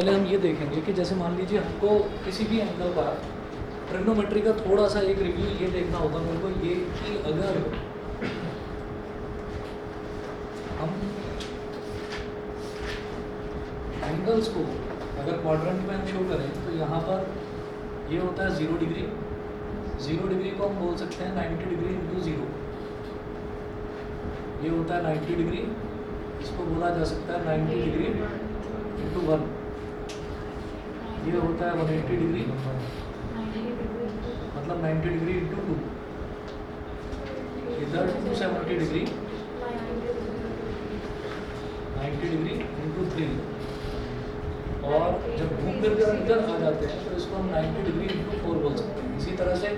पहले हम ये देखेंगे कि जैसे मान लीजिए हमको किसी भी एंगल का ट्रिग्नोमेट्री का थोड़ा सा एक रिव्यू ये देखना होगा मेरे को ये कि अगर हम एंगल्स को अगर क्वाड्रेंट में हम शो करें तो यहाँ पर ये होता है 0 डिग्री। 0 डिग्री को हम बोल सकते हैं 90 डिग्री इंटू 0। ये होता है 90 डिग्री, इसको बोला जा सकता है 90 डिग्री इंटू 1। ये होता है 180 डिग्री, मतलब 90 डिग्री इंटू 2। इधर 270 डिग्री, 90 डिग्री इंटू 3। और जब घूम फिर कर इधर आ जाते हैं तो इसको हम 90 डिग्री इंटू 4 बोल सकते हैं। इसी तरह से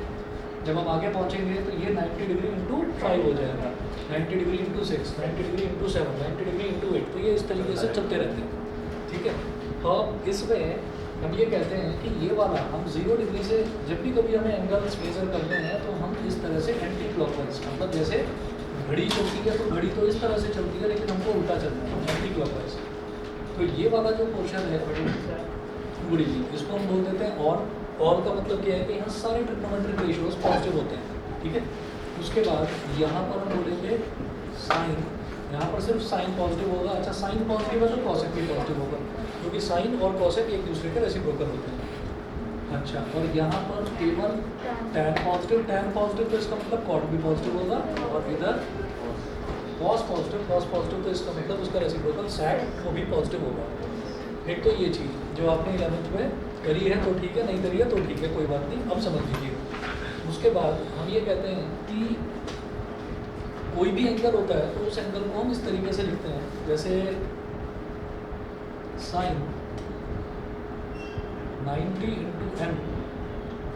जब हम आगे पहुंचेंगे तो ये 90 डिग्री इंटू 5 हो जाएगा, 90 degree into 6, 90 degree into 7, 90 degree into 8। तो ये इस तरीके से चलते रहते हैं, ठीक है। तो इसमें हम ये कहते हैं कि ये वाला हम 0 डिग्री से जब भी कभी हमें एंगल्स मेजर करते हैं तो हम इस तरह से एंटी क्लॉकवाइज, मतलब जैसे घड़ी चलती है तो घड़ी तो इस तरह से चलती है लेकिन हमको उल्टा चलना है, एंटी क्लॉकवाइज। तो ये वाला जो पोर्शन है गुड़ी जी, इसको हम बोल देते हैं और का मतलब क्या है कि यहाँ सारे ट्रिग्नोमेट्रिक रेशियोज पॉजिटिव होते हैं, ठीक है। उसके बाद यहाँ पर हम बोलेंगे साइन, यहाँ पर सिर्फ साइन पॉजिटिव होगा। अच्छा, साइन पॉजिटिव है तो कॉसेक भी पॉजिटिव होगा, क्योंकि साइन और कॉसेक एक दूसरे के रेसिप्रोकल होते हैं। अच्छा, और यहाँ पर केवल टैन पॉजिटिव तो इसका मतलब कॉट भी पॉजिटिव होगा, और इधर कॉस पॉजिटिव तो इसका मतलब उसका रेसिप्रोकल सैक वो भी पॉजिटिव होगा। एक तो ये चीज़ जो आपने 11th में करी है तो ठीक है, नहीं करी है तो ठीक है, कोई बात नहीं, अब समझ लीजिए। उसके बाद हम ये कहते हैं कि कोई भी एंगल होता है तो उस एंगल को हम इस तरीके से लिखते हैं, जैसे sine 90 into n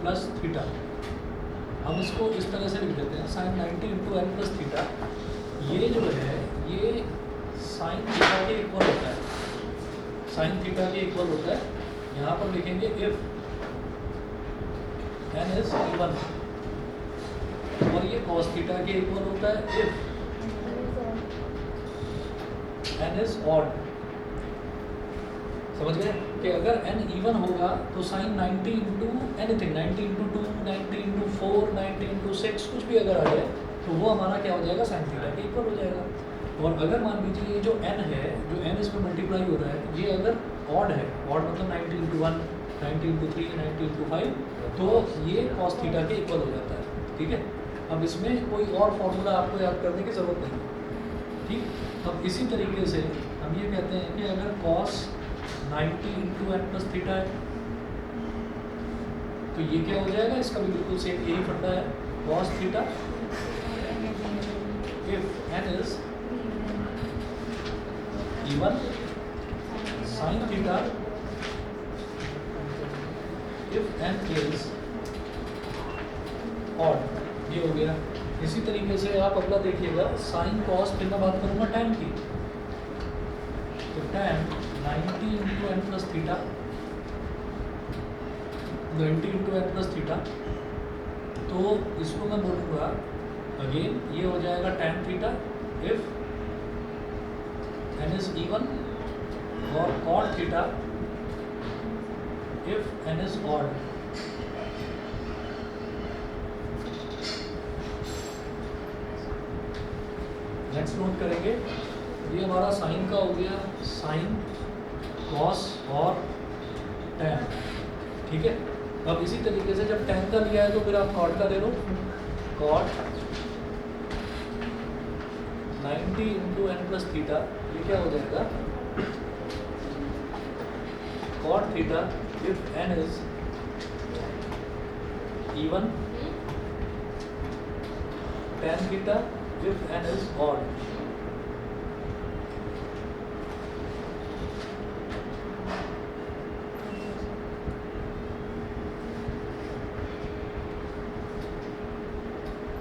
plus theta. हम इसको इस तरह से लिख देते हैं, sine 90 into n plus theta. ये जो है ये साइन थीटा के इक्वल होता है, साइन थीटा के इक्वल होता है। यहाँ पर लिखेंगे इफ एन इज इवन, और ये कॉस थीटा के इक्वल होता है इफ एन इज ऑड। समझ गए कि अगर एन इवन होगा तो sine 90 into anything, 90 into 2, 90 into 4, 90 into 6 कुछ भी अगर आ जाए तो वो हमारा क्या हो जाएगा, साइन थीटा के इक्वल हो जाएगा। और अगर मान लीजिए ये जो n है, जो n इस पर मल्टीप्लाई हो रहा है, ये अगर ऑड है, ऑड मतलब 90 इंटू 1, 90 इंटू 3, 90 इंटू 5, तो ये कॉस थीटा के इक्वल हो जाता है, ठीक है। अब इसमें कोई और फॉर्मूला आपको याद करने की ज़रूरत नहीं, ठीक। अब इसी तरीके से हम ये कहते हैं कि अगर cos 90 into n plus theta है तो ये क्या हो जाएगा, इसका भी बिल्कुल सेम यही फंडा है, cos theta if n is even, sine theta if n is odd. ये हो गया। इसी तरीके से आप अगला देखिएगा, साइन कॉस, फिर मैं बात करूंगा टैन की, तो tan 90 into n plus theta, 90 into n plus theta, तो इसको मैं बोलूँगा अगेन, ये हो जाएगा tan theta if n is even, और cot theta if n is odd. Next note करेंगे, ये हमारा साइन का हो गया, साइन कॉस और टैन, ठीक है। अब इसी तरीके से जब टैन का लिया है तो फिर आप कॉट का ले लो, cot 90 into n plus theta, ये क्या हो जाएगा, cot theta if n is even, tan theta if n is odd.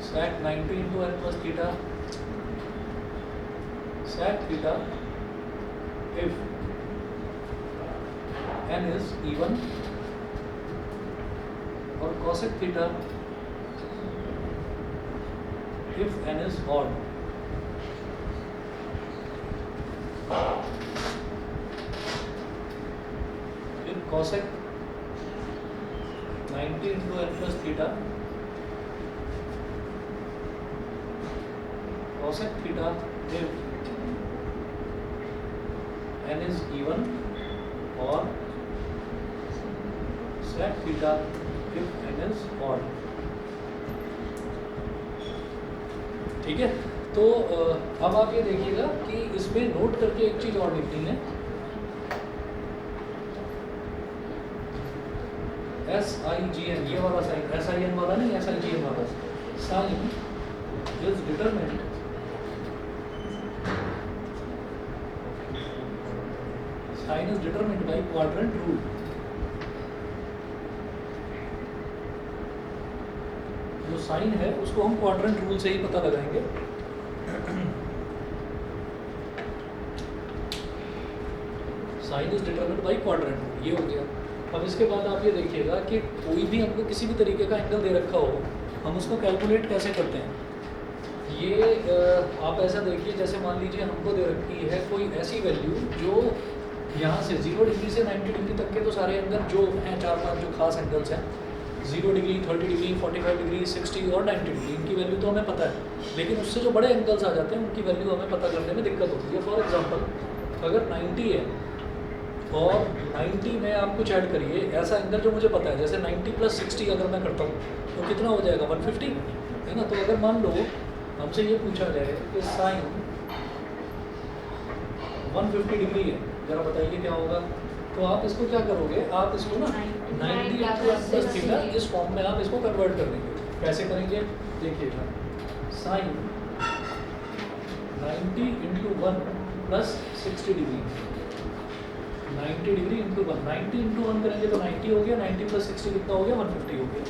sec 90 into n plus theta, sec theta if n is even, और cosec theta if n is odd। cosec 90 into n plus theta cosec theta if n is even or sec theta if n is odd। ठीक है, तो अब आप ये देखिएगा कि इसमें नोट करके एक चीज और लिखनी है, SIGN, ये वाला साइन, SIN वाला नहीं, SIGN वाला sine is determined by quadrant rule। जो साइन है उसको हम क्वाड्रेंट रूल से ही पता लगाएंगे। Sine is determined by quadrant rule, ये हो गया। अब इसके बाद आप ये देखिएगा कि कोई भी हमको किसी भी तरीके का एंगल दे रखा हो, हम उसको कैलकुलेट कैसे करते हैं। ये आप ऐसा देखिए, जैसे मान लीजिए हमको दे रखी है कोई ऐसी वैल्यू जो यहाँ से 0 डिग्री से 90 डिग्री तक के तो सारे एंगल जो हैं, 4-5 जो खास एंगल्स हैं, 0 डिग्री, 30 डिग्री, 45 डिग्री, 60 और 90 डिग्री, इनकी वैल्यू तो हमें पता है, लेकिन उससे जो बड़े एंगल्स आ जाते हैं उनकी वैल्यू हमें पता करने में दिक्कत होती है। फॉर एग्जांपल अगर 90 है और 90 में आप कुछ ऐड करिए, ऐसा एंगल जो मुझे पता है, जैसे 90 + 60 अगर मैं करता हूँ तो कितना हो जाएगा, 150 है ना। तो अगर मान लो हमसे ये पूछा जाए कि साइन 150 डिग्री है, जरा बताइए क्या होगा। तो आप इसको क्या करोगे, आप इसको ना 90 × n + थीटा इस फॉर्म में आप इसको कन्वर्ट कर देंगे। कैसे करेंगे देखिएगा, साइन 90 × 1 + 60 डिग्री, 90 डिग्री × 1, 90 × 1 करेंगे तो 90 हो गया, 90 + 60 कितना हो गया, 150 हो गया।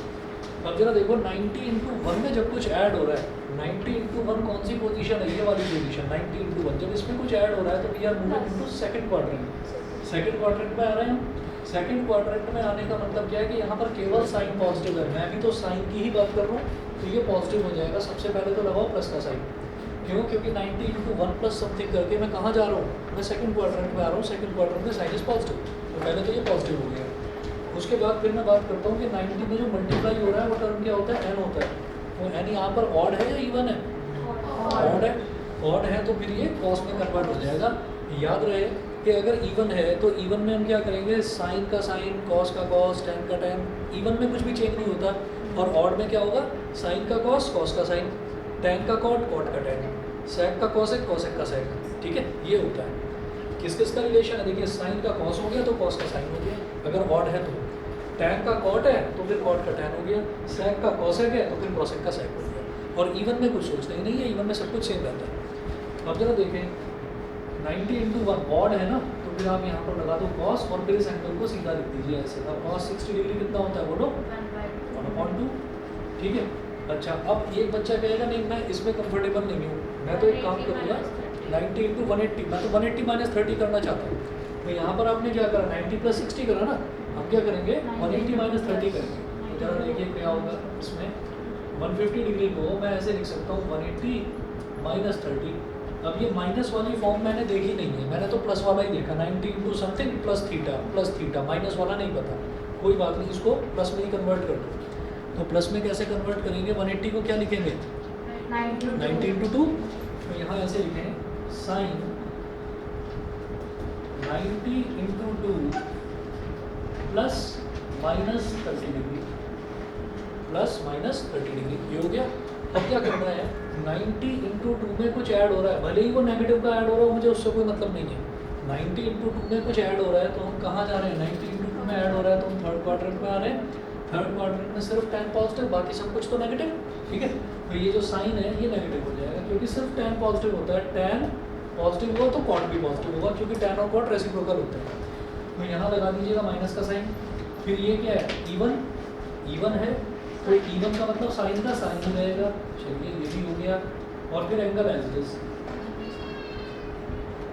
अब जरा देखो 90 × 1 में जब कुछ ऐड हो रहा है, 90 × 1 कौन सी पोजीशन है, ये वाली पोजीशन 90 × 1, जब इसमें कुछ ऐड हो रहा है तो we are moving into second quadrant. Second quadrant में आ रहे हैं हम। सेकंड क्वाड्रेंट में आने का मतलब क्या है कि यहाँ पर केवल साइन पॉजिटिव है, मैं भी तो साइन की ही बात कर रहा हूँ, तो ये पॉजिटिव हो जाएगा। सबसे पहले तो लगाओ प्लस का साइन, क्यों, क्योंकि 90 × 1 + समथिंग करके मैं कहाँ जा रहा हूँ, मैं सेकंड क्वाड्रेंट में आ रहा हूँ। सेकंड क्वाड्रेंट में साइन इज पॉजिटिव, तो पहले तो ये पॉजिटिव हो गया। उसके बाद फिर मैं बात करता हूँ कि 90 में जो मल्टीप्लाई हो रहा है वो टर्म क्या होता है, n होता है। वो n यहाँ पर ऑड है या इवन है, ऑड है। ऑड है तो फिर ये कॉस में कन्वर्ट हो जाएगा। याद रहे कि अगर इवन है तो इवन में हम क्या करेंगे, साइन का साइन, कॉस का कॉस, टेन का टेन, इवन में कुछ भी चेंज नहीं होता। और ऑड में क्या होगा, साइन का कॉस, कॉस का साइन, टेन का कॉट, कॉट का टेन, सेक का कॉसेक, कॉसेक का सेक, ठीक है, ये होता है। किस किस का रिलेशन है, देखिए साइन का कॉस हो गया तो कॉस का साइन हो गया अगर ऑड है तो, टैन का कॉट है तो फिर कॉट का टैन हो गया, सेक का कॉसेक है तो फिर कॉसेक का सेक हो गया। और इवन में कुछ सोचना ही नहीं है, इवन में सब कुछ सेम रहता है। अब जरा देखें 90 × 1 ऑड है ना, तो फिर आप यहाँ पर लगा दो कॉस और फिर इस एंगल को सीधा लिख दीजिए ऐसे। अब कॉस 60 डिग्री कितना होता है बोलो, 1/2, ठीक है। अच्छा, अब एक बच्चा कहेगा नहीं मैं इसमें कंफर्टेबल नहीं हूँ, मैं तो एक काम करूँगा 90 × 180, मैं तो 180 - 30 करना चाहता हूँ। तो यहाँ पर आपने क्या करा, 90 + 60 करा ना, हम क्या करेंगे 180 - 30 करेंगे। तो जरा देखिए क्या होगा इसमें, 150 डिग्री को मैं ऐसे लिख सकता हूँ 180 - 30। अब ये माइनस वाली फॉर्म मैंने देखी नहीं है, मैंने तो प्लस वाला ही देखा, 90 × समथिंग + थीटा, माइनस वाला नहीं पता। कोई बात नहीं, इसको प्लस में ही कन्वर्ट कर दो। तो प्लस में कैसे कन्वर्ट करेंगे, 180 को क्या लिखेंगे 90 × 2, तो यहाँ ऐसे लिखें साइन 90 × 2 ±30 डिग्री, ±30 डिग्री, ये हो गया। अब क्या करना है, 90 × 2 में कुछ ऐड हो रहा है, भले ही वो नेगेटिव का ऐड हो रहा हो, मुझे उससे कोई मतलब नहीं है। 90 × 2 में कुछ ऐड हो रहा है तो हम कहाँ जा रहे हैं, 90 × 2 में ऐड हो रहा है तो हम थर्ड क्वाड्रेंट में आ रहे हैं। थर्ड क्वाड्रेंट में सिर्फ टैन पॉजिटिव, बाकी सब कुछ तो नेगेटिव, ठीक है। तो ये जो साइन है ये नेगेटिव हो जाएगा, क्योंकि सिर्फ टैन पॉजिटिव होता है। टैन पॉजिटिव हुआ तो कॉट भी पॉजिटिव होगा, क्योंकि टैन और कॉट रेसिप्रोकल होते हैं। तो यहाँ लगा दीजिएगा माइनस का साइन। फिर ये क्या है, इवन, इवन है तो इवन का मतलब साइन का साइन ही रहेगा। चलिए ये भी हो गया। और फिर एंगल एज इट इज,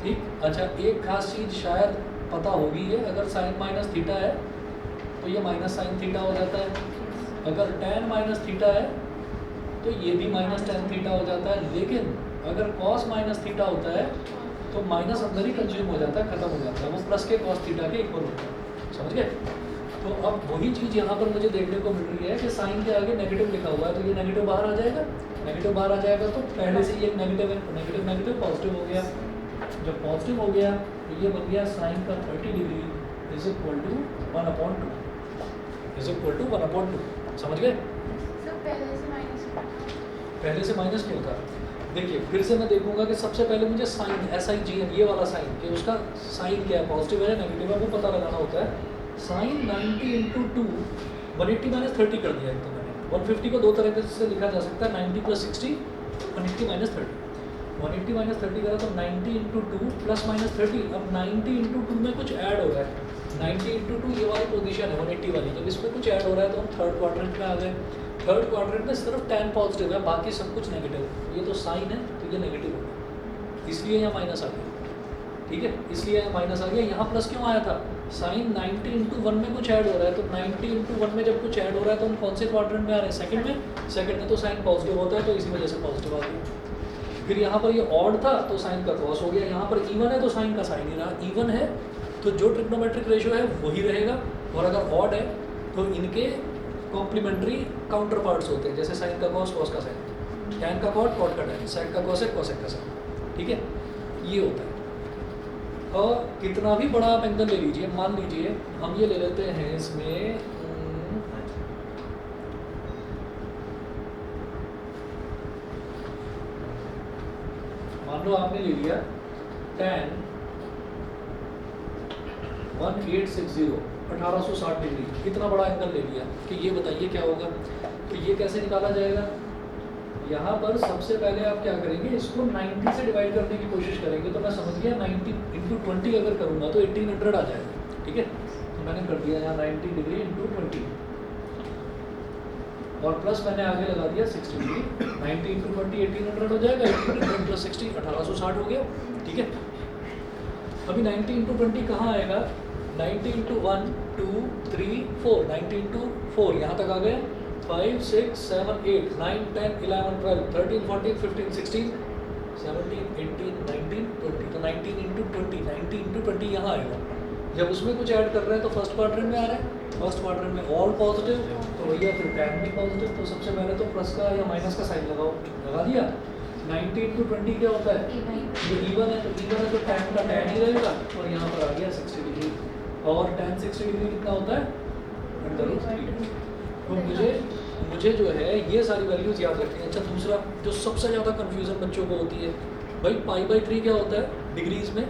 ठीक। अच्छा, एक खास चीज़ शायद पता होगी है, अगर साइन माइनस थीटा है तो ये माइनस साइन थीटा हो जाता है। अगर टैन माइनस थीटा है तो ये भी माइनस टैन थीटा हो जाता है। लेकिन अगर कॉस माइनस थीटा होता है तो माइनस अंदर ही कंज्यूम हो जाता है, खत्म हो जाता है, वो प्लस के कॉस थीटा के इक्वल होता है। समझ समझ गए? तो अब वही चीज़ यहाँ पर मुझे देखने को मिल रही है कि साइन के आगे नेगेटिव लिखा हुआ है, तो ये नेगेटिव बाहर आ जाएगा। नेगेटिव बाहर आ जाएगा तो पहले से ये एक नेगेटिव है, तो नेगेटिव नेगेटिव पॉजिटिव हो गया। जब पॉजिटिव हो गया तो ये बन गया साइन का 30 degree is equal to 1/2, is equal to 1/2। समझ गए? पहले से माइनस क्यों था? देखिए फिर से मैं देखूंगा कि सबसे पहले मुझे साइन SIGN ये वाला साइन कि उसका साइन क्या है, पॉजिटिव है नेगेटिव है, वो पता लगाना होता है। साइन 90 × 2 180 - 30 कर दिया एक तो मैंने। 150 को दो तरह से लिखा जा सकता है, 90 + 60 180 - 30। 180 - 30 करा तो 90 × 2 ± 30। अब 90 × 2 में कुछ ऐड हो रहा है, 90 × 2 ये वाली पोजीशन है 180 वाली, जब इसमें कुछ ऐड हो रहा है तो हम थर्ड क्वाड्रेंट में आ गए। थर्ड क्वाड्रेंट में सिर्फ tan पॉजिटिव है, बाकी सब कुछ नेगेटिव है। ये तो साइन है तो ये नेगेटिव होगा, इसलिए यहाँ माइनस आ गया। ठीक है, इसलिए यहाँ माइनस आ गया। यहाँ प्लस क्यों आया था? साइन 90 × 1 में कुछ ऐड हो रहा है, तो 90 × 1 में जब कुछ ऐड हो रहा है तो हम कौन से क्वाड्रेंट में आ रहे हैं? सेकंड में। सेकंड में तो साइन पॉजिटिव होता है, तो इसी वजह से पॉजिटिव आ गया। फिर यहाँ पर ये ऑड था तो साइन का कॉस हो गया। यहाँ पर इवन है तो साइन का साइन ही रहा। इवन है तो जो ट्रिग्नोमेट्रिक रेशियो है वही रहेगा, और अगर ऑड है तो इनके कॉम्प्लीमेंट्री काउंटर पार्ट्स होते हैं, जैसे साइन का कॉस कॉस का साइन, टैन का कॉट कॉट का टैन, सेक का कॉसेक कॉसेक का सेक। ठीक है, ये होता है। और कितना भी बड़ा आप एंगल ले लीजिए, मान लीजिए हम ये ले लेते हैं इसमें मान लो आपने ले लिया tan 1860 1860 डिग्री, कितना बड़ा एंगल ले लिया कि ये बताइए क्या होगा। तो ये कैसे निकाला जाएगा? यहाँ पर सबसे पहले आप क्या करेंगे, इसको 90 से डिवाइड करने की कोशिश करेंगे। तो मैं समझ गया 90 × 20 अगर करूँगा तो 1800 आ जाएगा। ठीक है, तो मैंने कर दिया यहाँ 90 डिग्री × 20, और प्लस मैंने आगे लगा दिया 60 डिग्री। 90 × 20 1800 हो जाएगा, 1800 + 60 1860 हो गया। ठीक है, अभी 90 × 20 कहाँ आएगा? 90 × 1 2 3 4, 90 × 4 यहाँ तक आ गए। 5 6 7 8 9 10 11 12 13 14 15 16 17 18 19 20, तो 19 × 20 90 × 20 यहाँ आएगा। जब उसमें कुछ ऐड कर रहे हैं तो फर्स्ट क्वाड्रेंट में आ रहा है, फर्स्ट क्वाड्रेंट में ऑल पॉजिटिव, तो भैया फिर टैन भी पॉजिटिव। तो सबसे पहले तो प्लस का या माइनस का साइन लगाओ, लगा दिया। 90 × 20 क्या होता है? ये इवन है, तो इवन है तो टैन का टैन ही रहेगा, और यहाँ पर आ गया 60 डिग्री। और tan 60 डिग्री कितना होता है? √3। तो मुझे जो है ये सारी वैल्यूज याद रखनी है। अच्छा, दूसरा जो सबसे ज़्यादा कन्फ्यूज़न बच्चों को होती है, भाई π/3 क्या होता है डिग्रीज में?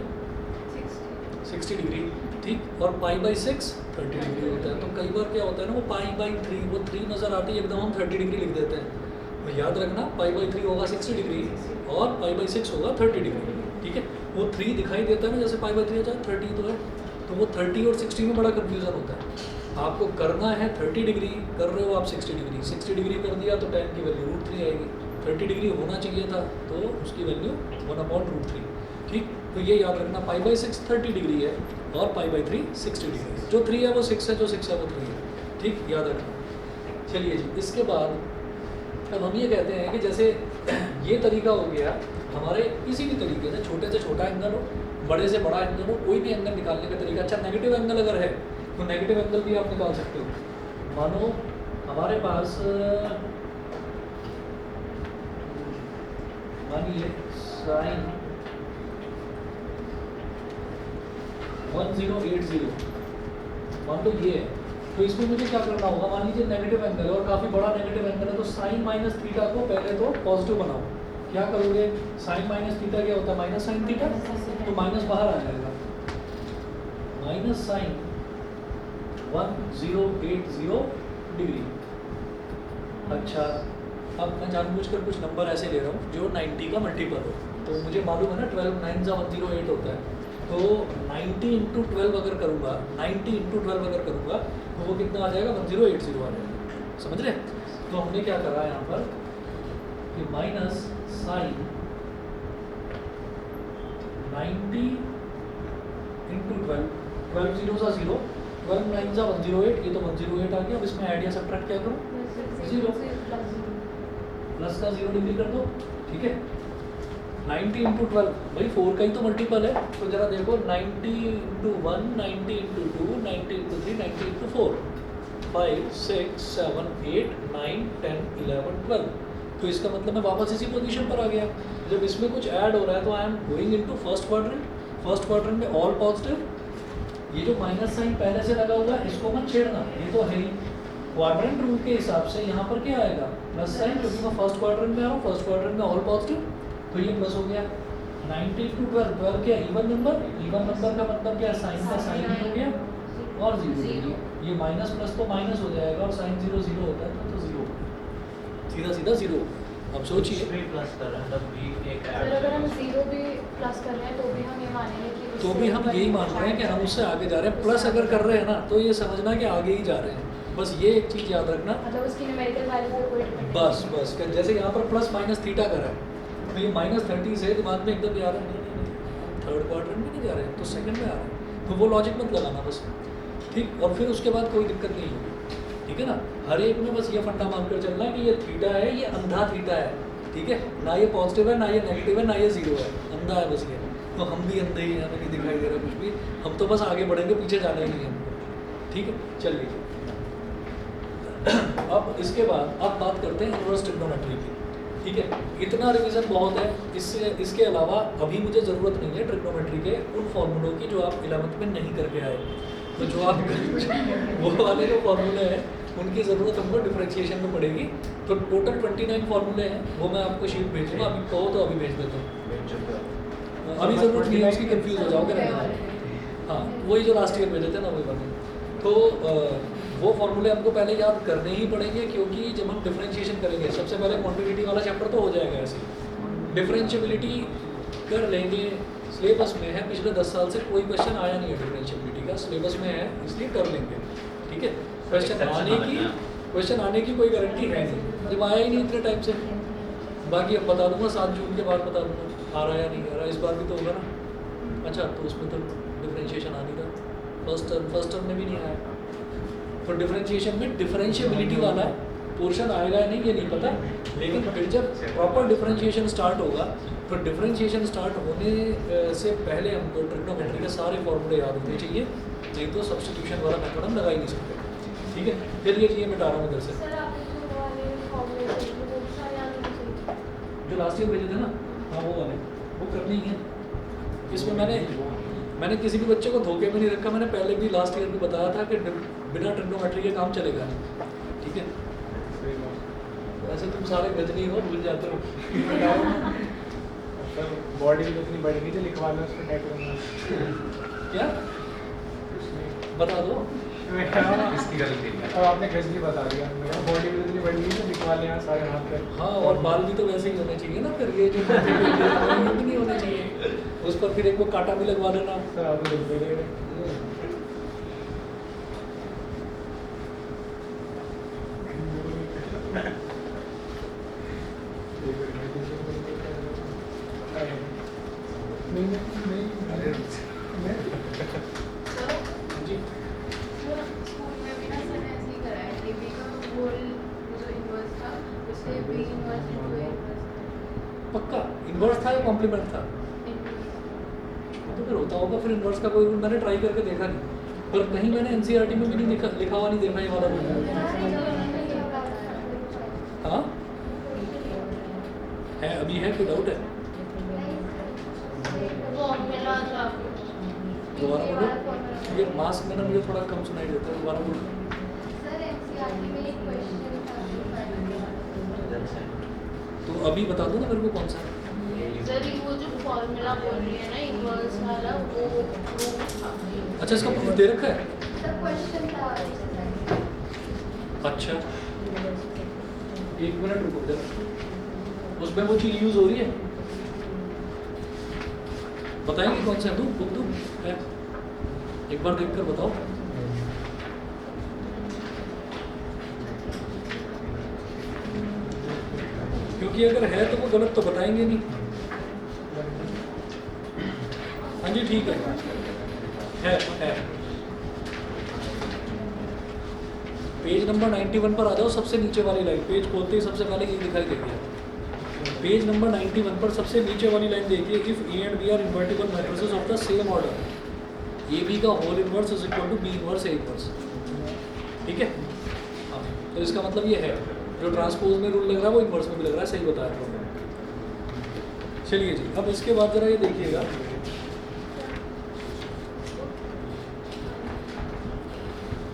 60 डिग्री। ठीक, और π/6 30 डिग्री होता है। तो कई बार क्या होता है ना, वो π/3 वो 3 नज़र आती है एकदम, हम 30 डिग्री लिख देते हैं। तो याद रखना π/3 होगा 60 डिग्री और π/6 होगा 30 डिग्री। ठीक है, वो 3 दिखाई देता है ना, जैसे π/3 होता है, 30 तो है, तो वो 30 और 60 में बड़ा कन्फ्यूज़न होता है। आपको करना है 30 डिग्री, कर रहे हो आप 60 डिग्री, 60 डिग्री कर दिया तो tan की वैल्यू √3 आएगी। 30 डिग्री होना चाहिए था तो उसकी वैल्यू 1/√3। ठीक, तो ये याद रखना π/6 30 डिग्री है और π/3 60 डिग्री है। जो 3 है वो 6 है, जो 6 है वो 3 है। ठीक, याद रखना। चलिए जी, इसके बाद अब हम ये कहते हैं कि जैसे ये तरीका हो गया हमारे, किसी भी तरीके से छोटे से छोटा एंगल हो, बड़े से बड़ा एंगल हो, कोई भी एंगल निकालने का तरीका। अच्छा, नेगेटिव एंगल अगर है तो नेगेटिव एंगल भी आप निकाल सकते हो। मानो हमारे पास मानिए साइन 1080 मान लो ये है, तो इसमें मुझे क्या करना होगा? मान लीजिए नेगेटिव एंगल है और काफ़ी बड़ा नेगेटिव एंगल है, तो साइन -θ को पहले तो पॉजिटिव बनाओ। क्या करोगे? साइन -θ क्या होता है? माइनस साइन थीटा, तो माइनस बाहर आ जाएगा, माइनस साइन 1080 डिग्री। अच्छा, अब मैं जानबूझकर कुछ नंबर ऐसे ले रहा हूँ जो 90 का मल्टीपल हो। तो मुझे मालूम है ना 12 9 108 होता है, तो 90 × 12 अगर करूँगा, 90 × 12 अगर करूँगा तो वो कितना आ जाएगा? 1080 आ जाएगा। समझ रहे? तो हमने क्या करा यहाँ पर कि माइनस साइन 90 × 12, 12 0 सा 0, 12 9 सा 108, ये तो 108 आ गया। अब इसमें ऐड या सब्ट्रैक्ट क्या करो? 0, प्लस का 0 डिग्री कर दो। ठीक है, 90 × 12, भाई 4 का ही तो मल्टीपल है, तो जरा देखो 90 × 1 90 × 2 90 × 3 4 5 6 7 8 9 10 11 12। तो इसका मतलब मैं वापस इसी पोजीशन पर आ गया। जब इसमें कुछ ऐड हो रहा है तो I am going into first quadrant. First quadrant में ऑल पॉजिटिव। ये जो माइनस साइन पहले से लगा हुआ है इसको मत छेड़ना, ये तो है ही। क्वाड्रेंट रूल के हिसाब से यहाँ पर क्या आएगा? प्लस साइन, क्योंकि मैं फर्स्ट क्वाड्रेंट में आ रहा हूँ। फर्स्ट क्वाड्रेंट में ऑल पॉजिटिव, तो ये प्लस हो गया। 90 to 12, 12 क्या इवन नंबर? इवन नंबर का मतलब क्या? साइन का साइन ही हो गया और जीरो। ये माइनस प्लस तो माइनस हो जाएगा और साइन जीरो जीरो होता है तो जीरो, सीधा सीधा जीरो। अब सोचिए प्लस कर रहे हैं तब भी एक ऐड, अगर हम जीरो भी प्लस कर रहे हैं तो भी हम ये मानेंगे कि तो भी हम यही मान रहे हैं कि हम उससे आगे जा रहे हैं। प्लस अगर कर रहे हैं ना तो ये समझना कि आगे ही जा रहे हैं। बस ये एक चीज़ याद रखना। मतलब उसकी न्यूमेरिकल वैल्यू पे कोई डिपेंड बस बस कि जैसे यहाँ पर प्लस माइनस थीटा कर रहा है तो ये -30 से दिमाग में एकदम आ रहा है नहीं, हम थर्ड क्वाड्रेंट में नहीं जा रहे हैं तो सेकंड में आ रहे हैं, तो वो लॉजिक मत लगाना बस, ठीक। और फिर उसके बाद कोई दिक्कत नहीं होगी, ठीक है ना। हर एक में बस ये फंडा मानकर चलना है कि ये थीटा है, ये अंधा थीटा है, ठीक है ना। ये पॉजिटिव है ना ये नेगेटिव है ना ये जीरो है, अंधा है बस ये। तो हम भी अंधे ही हैं, हमें नहीं दिखाई दे रहा कुछ भी, हम तो बस आगे बढ़ेंगे, पीछे जाना ही नहीं है हमको, ठीक है। चलिए अब इसके बाद अब बात करते हैं इनवर्स ट्रिग्नोमेट्री की, ठीक है। इतना रिवीजन बहुत है, इसके अलावा अभी मुझे ज़रूरत नहीं है ट्रिग्नोमेट्री के उन फॉर्मूलों की जो आप 11th में नहीं करके आए। तो जो आप वो वाले जो फॉर्मूले हैं उनकी ज़रूरत हमको डिफरेंशिएशन में पड़ेगी। तो टोटल 29 फॉर्मूले हैं, वो मैं आपको शीट भेजूँगा, अभी कहो तो अभी भेज देता हूँ। अभी ज़रूरत नहीं है उसकी, कन्फ्यूज़ हो जाओगे। हाँ वही जो लास्ट ईयर भेजे थे ना वही वाले। तो वो फॉर्मूले हमको पहले याद करने ही पड़ेंगे, क्योंकि जब हम डिफरेंशिएशन करेंगे सबसे पहले क्वांटिटेटिव वाला चैप्टर तो हो जाएगा ऐसे। डिफरेंशिएबिलिटी कर लेंगे, सिलेबस में है, पिछले 10 साल से कोई क्वेश्चन आया नहीं है डिफरेंशिएबिलिटी का, सिलेबस में है इसलिए कर लेंगे, ठीक है। क्वेश्चन आने की कोई गारंटी है नहीं, जब आया ही नहीं इतने टाइम से। बाकी अब बता दूंगा 7 जून के बाद बता दूंगा आ रहा है या नहीं आ रहा, इस बार भी तो होगा ना। अच्छा तो उसमें तो डिफरेंशिएशन आ नहीं था, फर्स्ट टर्म में भी नहीं आया। तो डिफरेंशिएशन में डिफरेंशिएबिलिटी वाला पोर्शन आएगा या नहीं ये नहीं पता, लेकिन फिर जब प्रॉपर डिफरेंशिएशन स्टार्ट होगा तो डिफरेंशिएशन स्टार्ट होने से पहले हमको ट्रिग्नोमेट्री के सारे फॉर्मूले याद होने चाहिए, नहीं तो सब्स्टिट्यूशन वाला मेथड हम लगा ही नहीं सकते, ठीक है। चलिए ये मैं डाल रहा हूँ इधर से, सर आपने जो वाले फॉर्मूले थे वो सारे याद होने चाहिए, जो लास्ट ईयर भेजे थे ना, हाँ वो वाले वो करनी है। इसमें मैंने किसी भी बच्चे को धोखे में नहीं रखा, मैंने पहले भी लास्ट ईयर भी बताया था कि बिना ट्रिग्नोमेट्री के काम चलेगा नहीं, ठीक है। वैसे तुम सारे गजनी हो, भूल जाते हो। बॉडी भी उतनी बढ़ गई थी, लिखवा लो उसको क्या करूँगा। क्या बता दो इसकी गलती है। अब आपने गजनी बता दिया, मेरा बॉडी भी उतनी बढ़ गई थी, लिखवा लिया सारे हाथ पे। हाँ और बाल भी तो वैसे ही होने चाहिए ना, फिर ये जो ये भी नहीं होने चाहिए, उस पर फिर एक वो कांटा भी लगवा लेना। सर आप लिख दे रहे जी स्कूल में भी ना सर ने ऐसे ही करा है कि बी का होल जो इनवर्स था उससे B inverse into A inverse पक्का इन्वर्स था या कॉम्प्लीमेंट था? तो फिर होता होगा फिर इन्वर्स का कोई रूल, मैंने ट्राई करके देखा नहीं, पर कहीं मैंने एनसीईआरटी में भी नहीं लिखा हुआ नहीं देखा ये वाला रूल। हाँ है, अभी है, कोई डाउट है? दोबारा बोलो, ये मास्क में ना मुझे थोड़ा कम सुनाई देता है, दोबारा बोलो। तो अभी बता दो ना मेरे को कौन सा है। सर वो जो फॉर्मूला बोल रही है ना इनवर्स वाला वो था। अच्छा इसका प्रूफ दे रखा है? सर क्वेश्चन था। अच्छा एक मिनट रुको जरा, उसमें वो चीज़ यूज़ हो रही है, बताएंगे कौन सा है? बुक दो है, एक बार देख कर बताओ। क्योंकि अगर है तो वो गलत तो बताएंगे नहीं। हाँ जी ठीक है। पेज नंबर 91 पर आ जाओ, सबसे नीचे वाली लाइन, पेज खोलते ही सबसे पहले ये दिखाई देगी। पेज नंबर 91 पर सबसे नीचे वाली लाइन देखिए, if A and B are invertible matrices of the same order, A B का whole inverse is equal to B inverse A inverse. ठीक है। हाँ, तो इसका मतलब ये है जो ट्रांसपोज में रूल लग रहा है वो इन्वर्स में भी लग रहा है, सही बताया आपने। चलिए जी, अब इसके बाद जरा ये देखिएगा,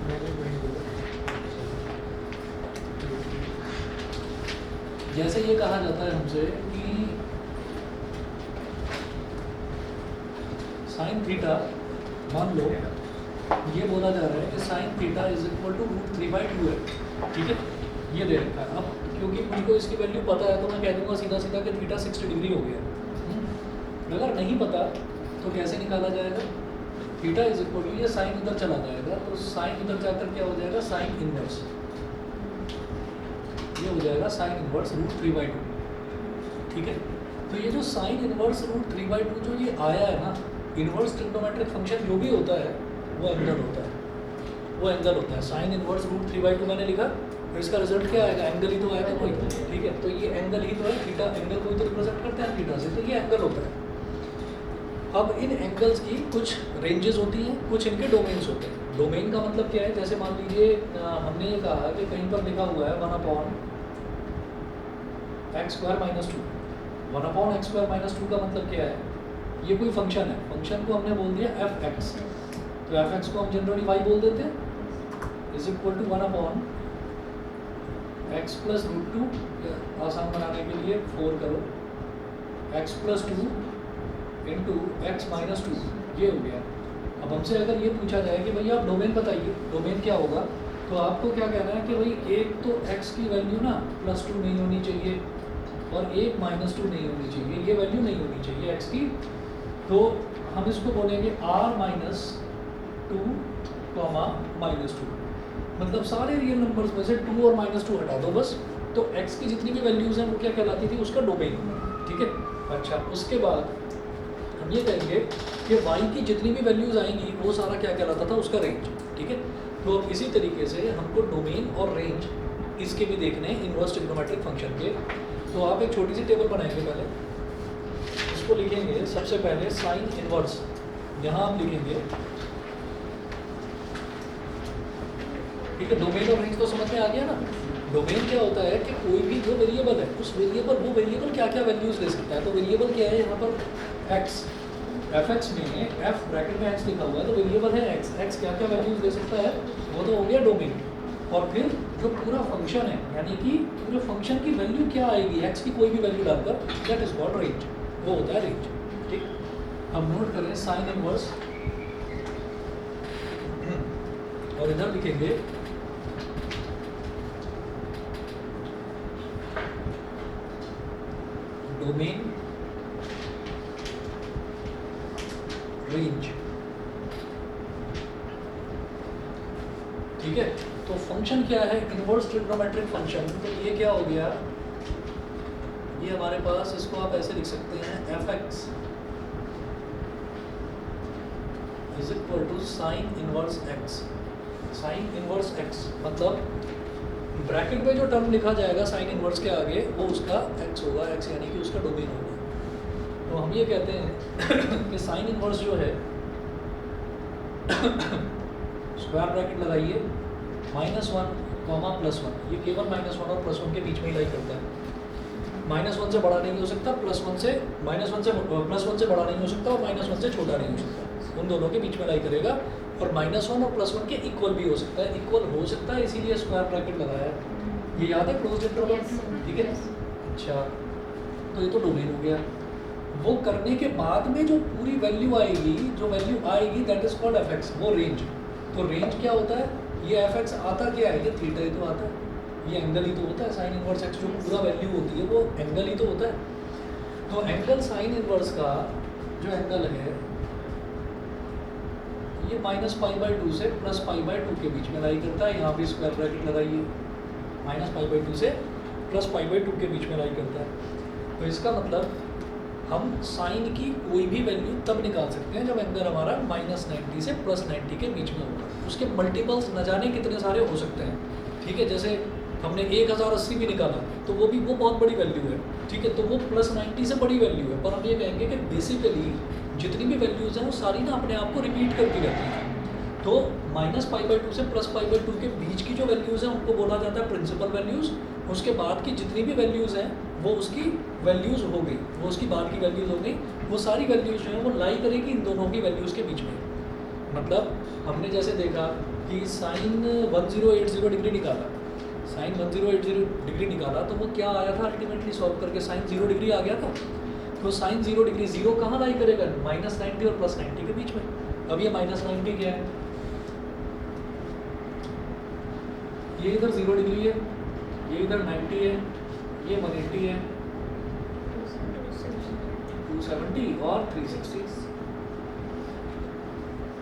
मैंने वही बोला। जैसे ये कहा जाता है हमसे कि साइन थीटा, मान लो ये बोला जा रहा है कि sine theta is equal to √3/2 है, ठीक है, ये दे रखा है। अब क्योंकि मुझको इसकी वैल्यू पता है तो मैं कह दूंगा सीधा सीधा कि थीटा 60 डिग्री हो गया। अगर नहीं पता तो कैसे निकाला जाएगा, थीटा इज इक्वल टू, ये साइन इधर चला जाएगा तो साइन इधर जाकर क्या हो जाएगा, साइन इनवर्स, ये हो जाएगा साइन इनवर्स √3/2, ठीक है। तो ये जो साइन इनवर्स √3/2 जो ये आया है ना, इनवर्स ट्रिग्नोमेट्रिक फंक्शन जो भी होता है वो एंगल होता है, वो एंगल होता है। साइन इनवर्स √3/2 मैंने लिखा, तो इसका रिजल्ट क्या आएगा, एंगल ही तो आएगा कोई, ठीक है। तो ये एंगल ही तो है, थीटा एंगल को ही तो रिप्रेजेंट करते हैं थीटा से, तो ये एंगल होता है। अब इन एंगल्स की कुछ रेंजेस होती हैं, कुछ इनके डोमेन्स होते हैं। डोमेन का मतलब क्या है, जैसे मान लीजिए हमने ये कहा कि कहीं पर लिखा हुआ है 1/x² - 2, 1/x² - 2 का मतलब क्या है, ये कोई फंक्शन है, फंक्शन को हमने बोल दिया f(x), तो f(x) को हम जनरली y बोल देते हैं, इज इक्वल टू 1/x + √2, आसान बनाने के लिए 4 करो, x + 2 इंटू x - 2, ये हो गया। अब हमसे अगर ये पूछा जाए कि भैया आप डोमेन बताइए, डोमेन क्या होगा, तो आपको क्या कहना है कि भाई एक तो x की वैल्यू ना +2 नहीं होनी चाहिए और एक -2 नहीं होनी चाहिए, ये वैल्यू नहीं होनी चाहिए x की, तो हम इसको बोलेंगे r - 2, -2, मतलब सारे रियल नंबर्स में से 2 और -2 हटा दो बस, तो x की जितनी भी वैल्यूज़ हैं वो क्या कहलाती थी, उसका डोमेन, ठीक है। अच्छा, उसके बाद हम ये कहेंगे कि y की जितनी भी वैल्यूज़ आएंगी वो सारा क्या कहलाता था, उसका रेंज, ठीक है। तो अब इसी तरीके से हमको डोमेन और रेंज इसके भी देखने हैं इनवर्स ट्रिग्नोमेट्रिक फंक्शन के। तो आप एक छोटी सी टेबल बनाएंगे, पहले इसको लिखेंगे, सबसे पहले साइन इनवर्स, यहाँ आप लिखेंगे, ठीक है। डोमेन और रेंज तो समझ में आ गया ना। डोमेन क्या होता है कि कोई भी जो वेरिएबल है उस वेरिएबल, वो वेरिएबल क्या क्या वैल्यूज़ ले सकता है, तो वेरिएबल क्या है यहाँ पर x, f(x) में f ब्रैकेट में x लिखा हुआ है, तो वेरिएबल है x, x क्या क्या वैल्यूज़ ले सकता है, वो तो हो गया डोमेन। और फिर जो पूरा फंक्शन है, यानी कि पूरे फंक्शन की वैल्यू क्या आएगी, x की कोई भी वैल्यू डालकर, दैट इज कॉल्ड रेंज, वो होता है रेंज, ठीक। अब नोट करें साइन इनवर्स, और इधर लिखेंगे डोमेन रेंज, ठीक है। तो फंक्शन क्या है, इनवर्स ट्रिग्नोमेट्रिक फंक्शन, तो ये क्या हो गया, ये हमारे पास, इसको आप ऐसे लिख सकते हैं f(x) is equal to sine inverse x, sine inverse x मतलब ब्रैकेट में जो टर्म लिखा जाएगा साइन इनवर्स के आगे वो उसका x होगा, x यानी कि उसका डोमेन होगा। तो हम ये कहते हैं कि साइन इनवर्स जो है, स्क्वायर ब्रैकेट लगाइए, -1, +1, ये केवल -1 और +1 के बीच में ही लाई करता है। -1 से बड़ा नहीं हो सकता, +1 से +1 से बड़ा नहीं हो सकता, और -1 से छोटा नहीं हो सकता, उन दोनों के बीच में लाई करेगा। और -1 और +1 के इक्वल भी हो सकता है, इक्वल हो सकता है, इसीलिए स्क्वायर ब्रैकेट लगाया है। ये याद है क्लोज्ड इंटरवल, ठीक है। अच्छा, तो ये तो डोमेन हो गया। वो करने के बाद में जो पूरी वैल्यू आएगी, दैट इज कॉल्ड f(x), वो रेंज। तो रेंज क्या होता है, ये f(x) आता क्या है, ये थीटा ही तो आता है, ये एंगल ही तो होता है। साइन इनवर्स x जो पूरा वैल्यू होती है वो एंगल ही तो होता है। तो एंगल साइन इनवर्स का जो एंगल है, ये -π/2 से +π/2 के बीच में लाई करता है। यहाँ भी स्क्वायर ब्रैकेट लगाइए, -π/2 से +π/2 के बीच में लाई करता है। तो इसका मतलब हम साइन की कोई भी वैल्यू तब निकाल सकते हैं जब एंगल हमारा -90 से +90 के बीच में होगा। उसके मल्टीपल्स न जाने कितने सारे हो सकते हैं, ठीक है। जैसे हमने 1080 भी निकाला तो वो बहुत बड़ी वैल्यू है, ठीक है, तो वो +90 से बड़ी वैल्यू है। पर हम ये कहेंगे कि बेसिकली जितनी भी वैल्यूज़ हैं वो सारी ना अपने आप को रिपीट करती रहती हैं। तो माइनस पाई बाई टू से प्लस पाई बाई टू के बीच की जो वैल्यूज़ हैं उनको बोला जाता है प्रिंसिपल वैल्यूज़। उसके बाद की जितनी भी वैल्यूज़ हैं वो उसकी वैल्यूज़ हो गई, वो उसकी बाद की वैल्यूज़ हो गई। वो सारी वैल्यूज़ जो है वो लाई करेगी इन दोनों की वैल्यूज़ के बीच में। मतलब हमने जैसे देखा कि साइन 1080 डिग्री निकाला, साइन 1080 डिग्री निकाला तो वो क्या आया था अल्टीमेटली सॉल्व करके, साइन 0 डिग्री आ गया था। तो साइन 0 डिग्री 0 कहाँ लाई करेगा, -90 और +90 के बीच में। अब ये -90 क्या है, ये इधर 0 डिग्री है, ये इधर 90 है, ये 180 है, 270 और 360।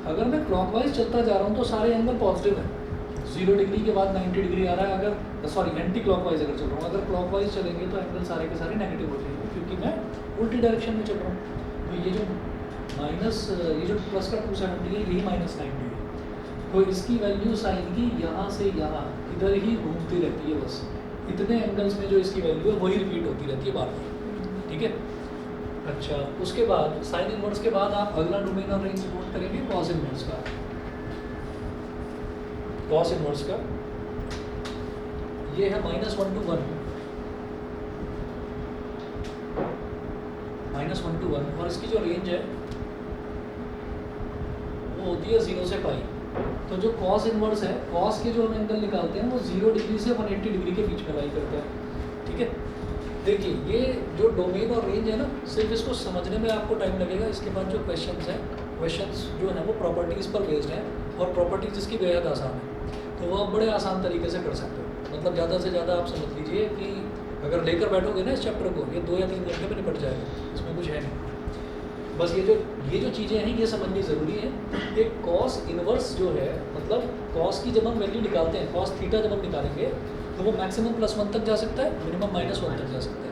अगर मैं क्लॉकवाइज चलता जा रहा हूँ तो सारे एंगल पॉजिटिव हैं। 0 डिग्री के बाद 90 डिग्री आ रहा है, अगर सॉरी एंटी क्लॉकवाइज अगर चल रहा हूँ, अगर क्लॉकवाइज चलेंगे तो एंगल सारे के सारे नेगेटिव हो जाएंगे क्योंकि मैं उल्टी डायरेक्शन में चल रहा हूँ। तो ये जो प्लस का 270 है यही -90 है। तो इसकी वैल्यू साइन की यहाँ से यहाँ इधर ही घूमती रहती है, बस इतने एंगल्स में जो इसकी वैल्यू है वही रिपीट होती रहती है बार बार। ठीक है, अच्छा उसके बाद साइन इनवर्स के बाद आप अगला डोमेन और रेंज नोट करेंगे कॉस इनवर्स का। कॉस इनवर्स का ये है -1 to 1, -1 to 1 और इसकी जो रेंज है वो होती है 0 से पाई। तो जो कॉस इनवर्स है, कॉस के जो हम एंगल निकालते हैं वो 0 डिग्री से 180 डिग्री के बीच में लाई करते हैं। ठीक है, देखिए ये जो डोमेन और रेंज है ना, सिर्फ इसको समझने में आपको टाइम लगेगा। इसके बाद जो क्वेश्चंस हैं, क्वेश्चंस जो है वो प्रॉपर्टीज़ पर बेस्ड हैं और प्रॉपर्टीज़ इसकी बेहद आसान है, तो वो आप बड़े आसान तरीके से कर सकते हो। मतलब ज़्यादा से ज़्यादा आप समझ लीजिए कि अगर लेकर बैठोगे ना इस चैप्टर को, ये 2 या 3 घंटे में निपट जाएगा, इसमें कुछ है नहीं। बस ये जो चीज़ें हैं ये समझनी ज़रूरी है। कि कॉस इनवर्स जो है, मतलब कॉस की जब हम वैल्यू निकालते हैं, कॉस थीटा जब हम निकालेंगे तो वो मैक्सिमम +1 तक जा सकता है, मिनिमम -1 तक जा सकता है।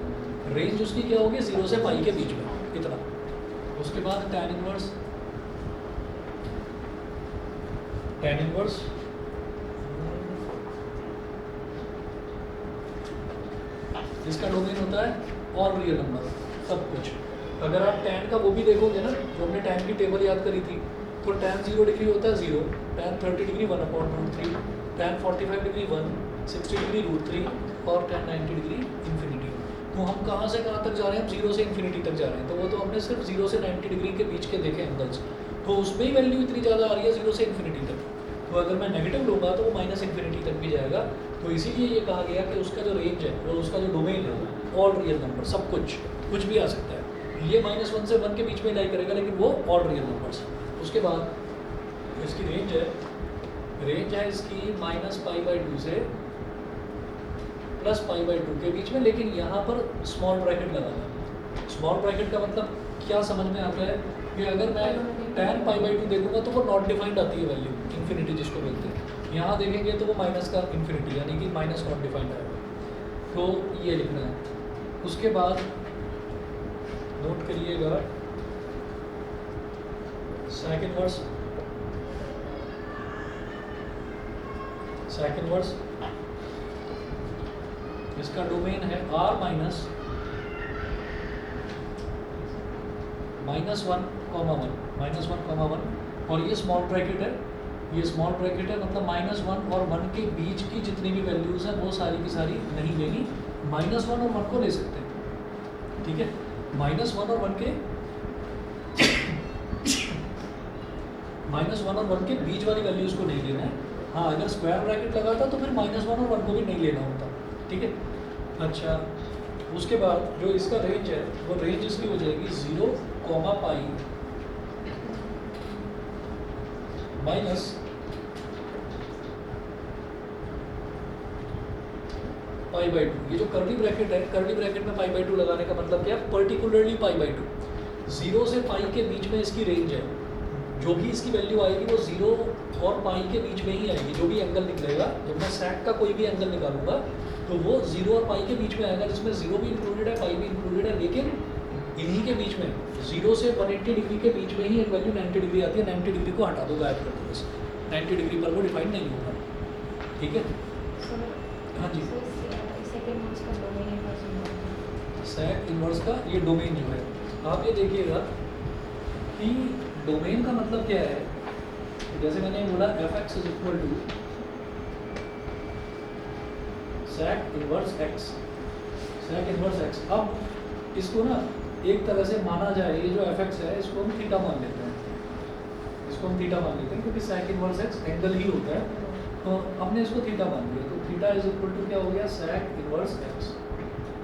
रेंज उसकी क्या होगी, 0 से पाई के बीच में इतना। उसके बाद टैन इनवर्स, टैन इनवर्स इसका डोमेन होता है ऑल रियल नंबर, सब कुछ। अगर आप टैन का वो भी देखोगे ना, जो हमने टैन की टेबल याद करी थी, तो टैन 0 डिग्री होता है 0, tan 30 degree 1/√3, tan 45 degree 1, 60 degree √3 और टैन 90 डिग्री इन्फिनिटी। तो हम कहाँ से कहाँ तक जा रहे हैं, हम 0 से इन्फिनिटी तक जा रहे हैं। तो वो तो हमने सिर्फ 0 से 90 डिग्री के बीच के देखे एंगल्स, तो उसमें ही वैल्यू इतनी ज़्यादा आ रही है 0 से इन्फिनिटी तक। तो अगर मैं नेगेटिव लूँगा तो वो -इन्फिनिटी तक भी जाएगा। तो इसीलिए ये कहा गया कि उसका जो रेंज है और उसका जो डोमेन है ऑल रियल नंबर, सब कुछ भी आ सकता है। ये -1 से 1 के बीच में लाई करेगा, लेकिन वो ऑल रियल नंबर्स। उसके बाद इसकी रेंज है इसकी -π/2 से +π/2 के बीच में, लेकिन यहाँ पर स्मॉल ब्रैकेट लगाना। स्मॉल ब्रैकेट का मतलब क्या समझ में आता है कि अगर मैं tan π/2 देखूंगा तो वो नॉट डिफाइंड आती है वैल्यू, इन्फिनिटी जिसको बोलते हैं। यहाँ देखेंगे तो वो माइनस का इन्फिनिटी यानी कि माइनस नॉट डिफाइंड आएगा। तो ये लिखना है। उसके बाद नोट करिएगा सेक इनवर्स, सेक इनवर्स इसका डोमेन है R -1, -1,1 और ये स्मॉल ब्रैकेट है। ये स्मॉल ब्रैकेट है मतलब -1 और 1 के बीच की जितनी भी वैल्यूज़ हैं वो सारी की सारी नहीं लेनी, -1 और 1 को ले सकते हैं। ठीक है, -1 और 1 के -1 और 1 के बीच वाली वैल्यूज़ को नहीं लेना है। हाँ, अगर स्क्वायर ब्रैकेट लगा था तो फिर -1 और 1 को भी नहीं लेना होता। ठीक है, अच्छा उसके बाद जो इसका रेंज है वो रेंज इसकी हो जाएगी 0, π माइनस π/2। ये जो कर्ली ब्रैकेट है, कर्ली ब्रैकेट में π/2 लगाने का मतलब क्या है, पर्टिकुलरली π/2। 0 से π के बीच में इसकी रेंज है। जो भी इसकी वैल्यू आएगी वो 0 और π के बीच में ही आएगी। जो भी एंगल निकलेगा, जब मैं सेक का कोई भी एंगल निकालूंगा तो वो 0 और π के बीच में आएगा, जिसमें 0 भी इंक्लूडेड है, π भी इंक्लूडेड है। लेकिन इन्हीं के बीच में 0 से 180 डिग्री के बीच में ही एक वैल्यू 90 डिग्री आती है। 90 डिग्री को हटा दो, गायब कर दो बस। 90 डिग्री पर वो डिफाइंड नहीं होगा। ठीक है, हाँ जी। सेक इनवर्स का ये डोमेन जो है, आप ये देखिएगा कि डोमेन का मतलब क्या है। जैसे मैंने बोला F x is equal to sec inverse x, sec inverse x। अब इसको ना एक तरह से माना जाए, ये जो एफ एक्स है इसको हम थीटा मान लेते हैं, इसको हम थीटा मान लेते हैं क्योंकि sec इनवर्स x एंगल ही होता है, तो हमने इसको थीटा मान लिया। तो थीटा इज इक्वल टू क्या हो गया, sec inverse x।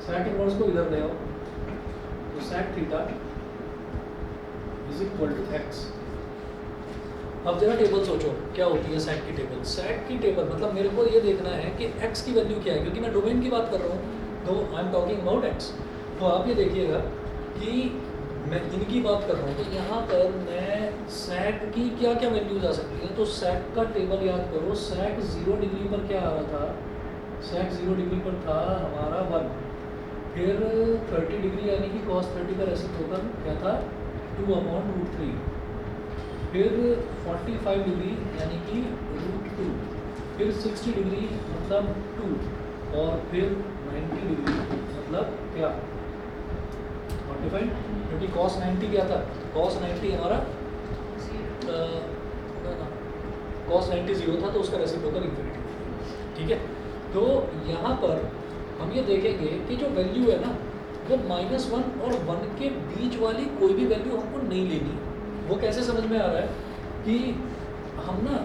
sec inverse को इधर ले आओ, तो sec theta is equal to x। अब जरा टेबल सोचो क्या होती है sec की टेबल। sec की टेबल मतलब मेरे को ये देखना है कि x की वैल्यू क्या है, क्योंकि मैं डोमेन की बात कर रहा हूँ, तो I am talking about x। तो आप ये देखिएगा कि मैं इनकी बात कर रहा हूँ, तो यहाँ पर मैं sec की क्या क्या वैल्यूज आ सकती हैं। तो sec का टेबल याद करो, sec 0 डिग्री पर क्या आ रहा था, sec 0 डिग्री पर था हमारा 1, फिर 30 डिग्री यानी कि cos 30 का रेसिप्रोकल क्या था 2/√3, फिर 45 डिग्री यानी कि √2, फिर 60 डिग्री मतलब 2, और फिर 90 डिग्री मतलब क्या 45, क्योंकि cos 90 क्या था, cos 90 हमारा cos 90 0 था, तो उसका रेसिप्रोकल इन्फिनिटी। ठीक है, तो यहाँ पर हम ये देखेंगे कि जो वैल्यू है ना वो -1 और 1 के बीच वाली कोई भी वैल्यू हमको नहीं लेनी। वो कैसे समझ में आ रहा है कि हम ना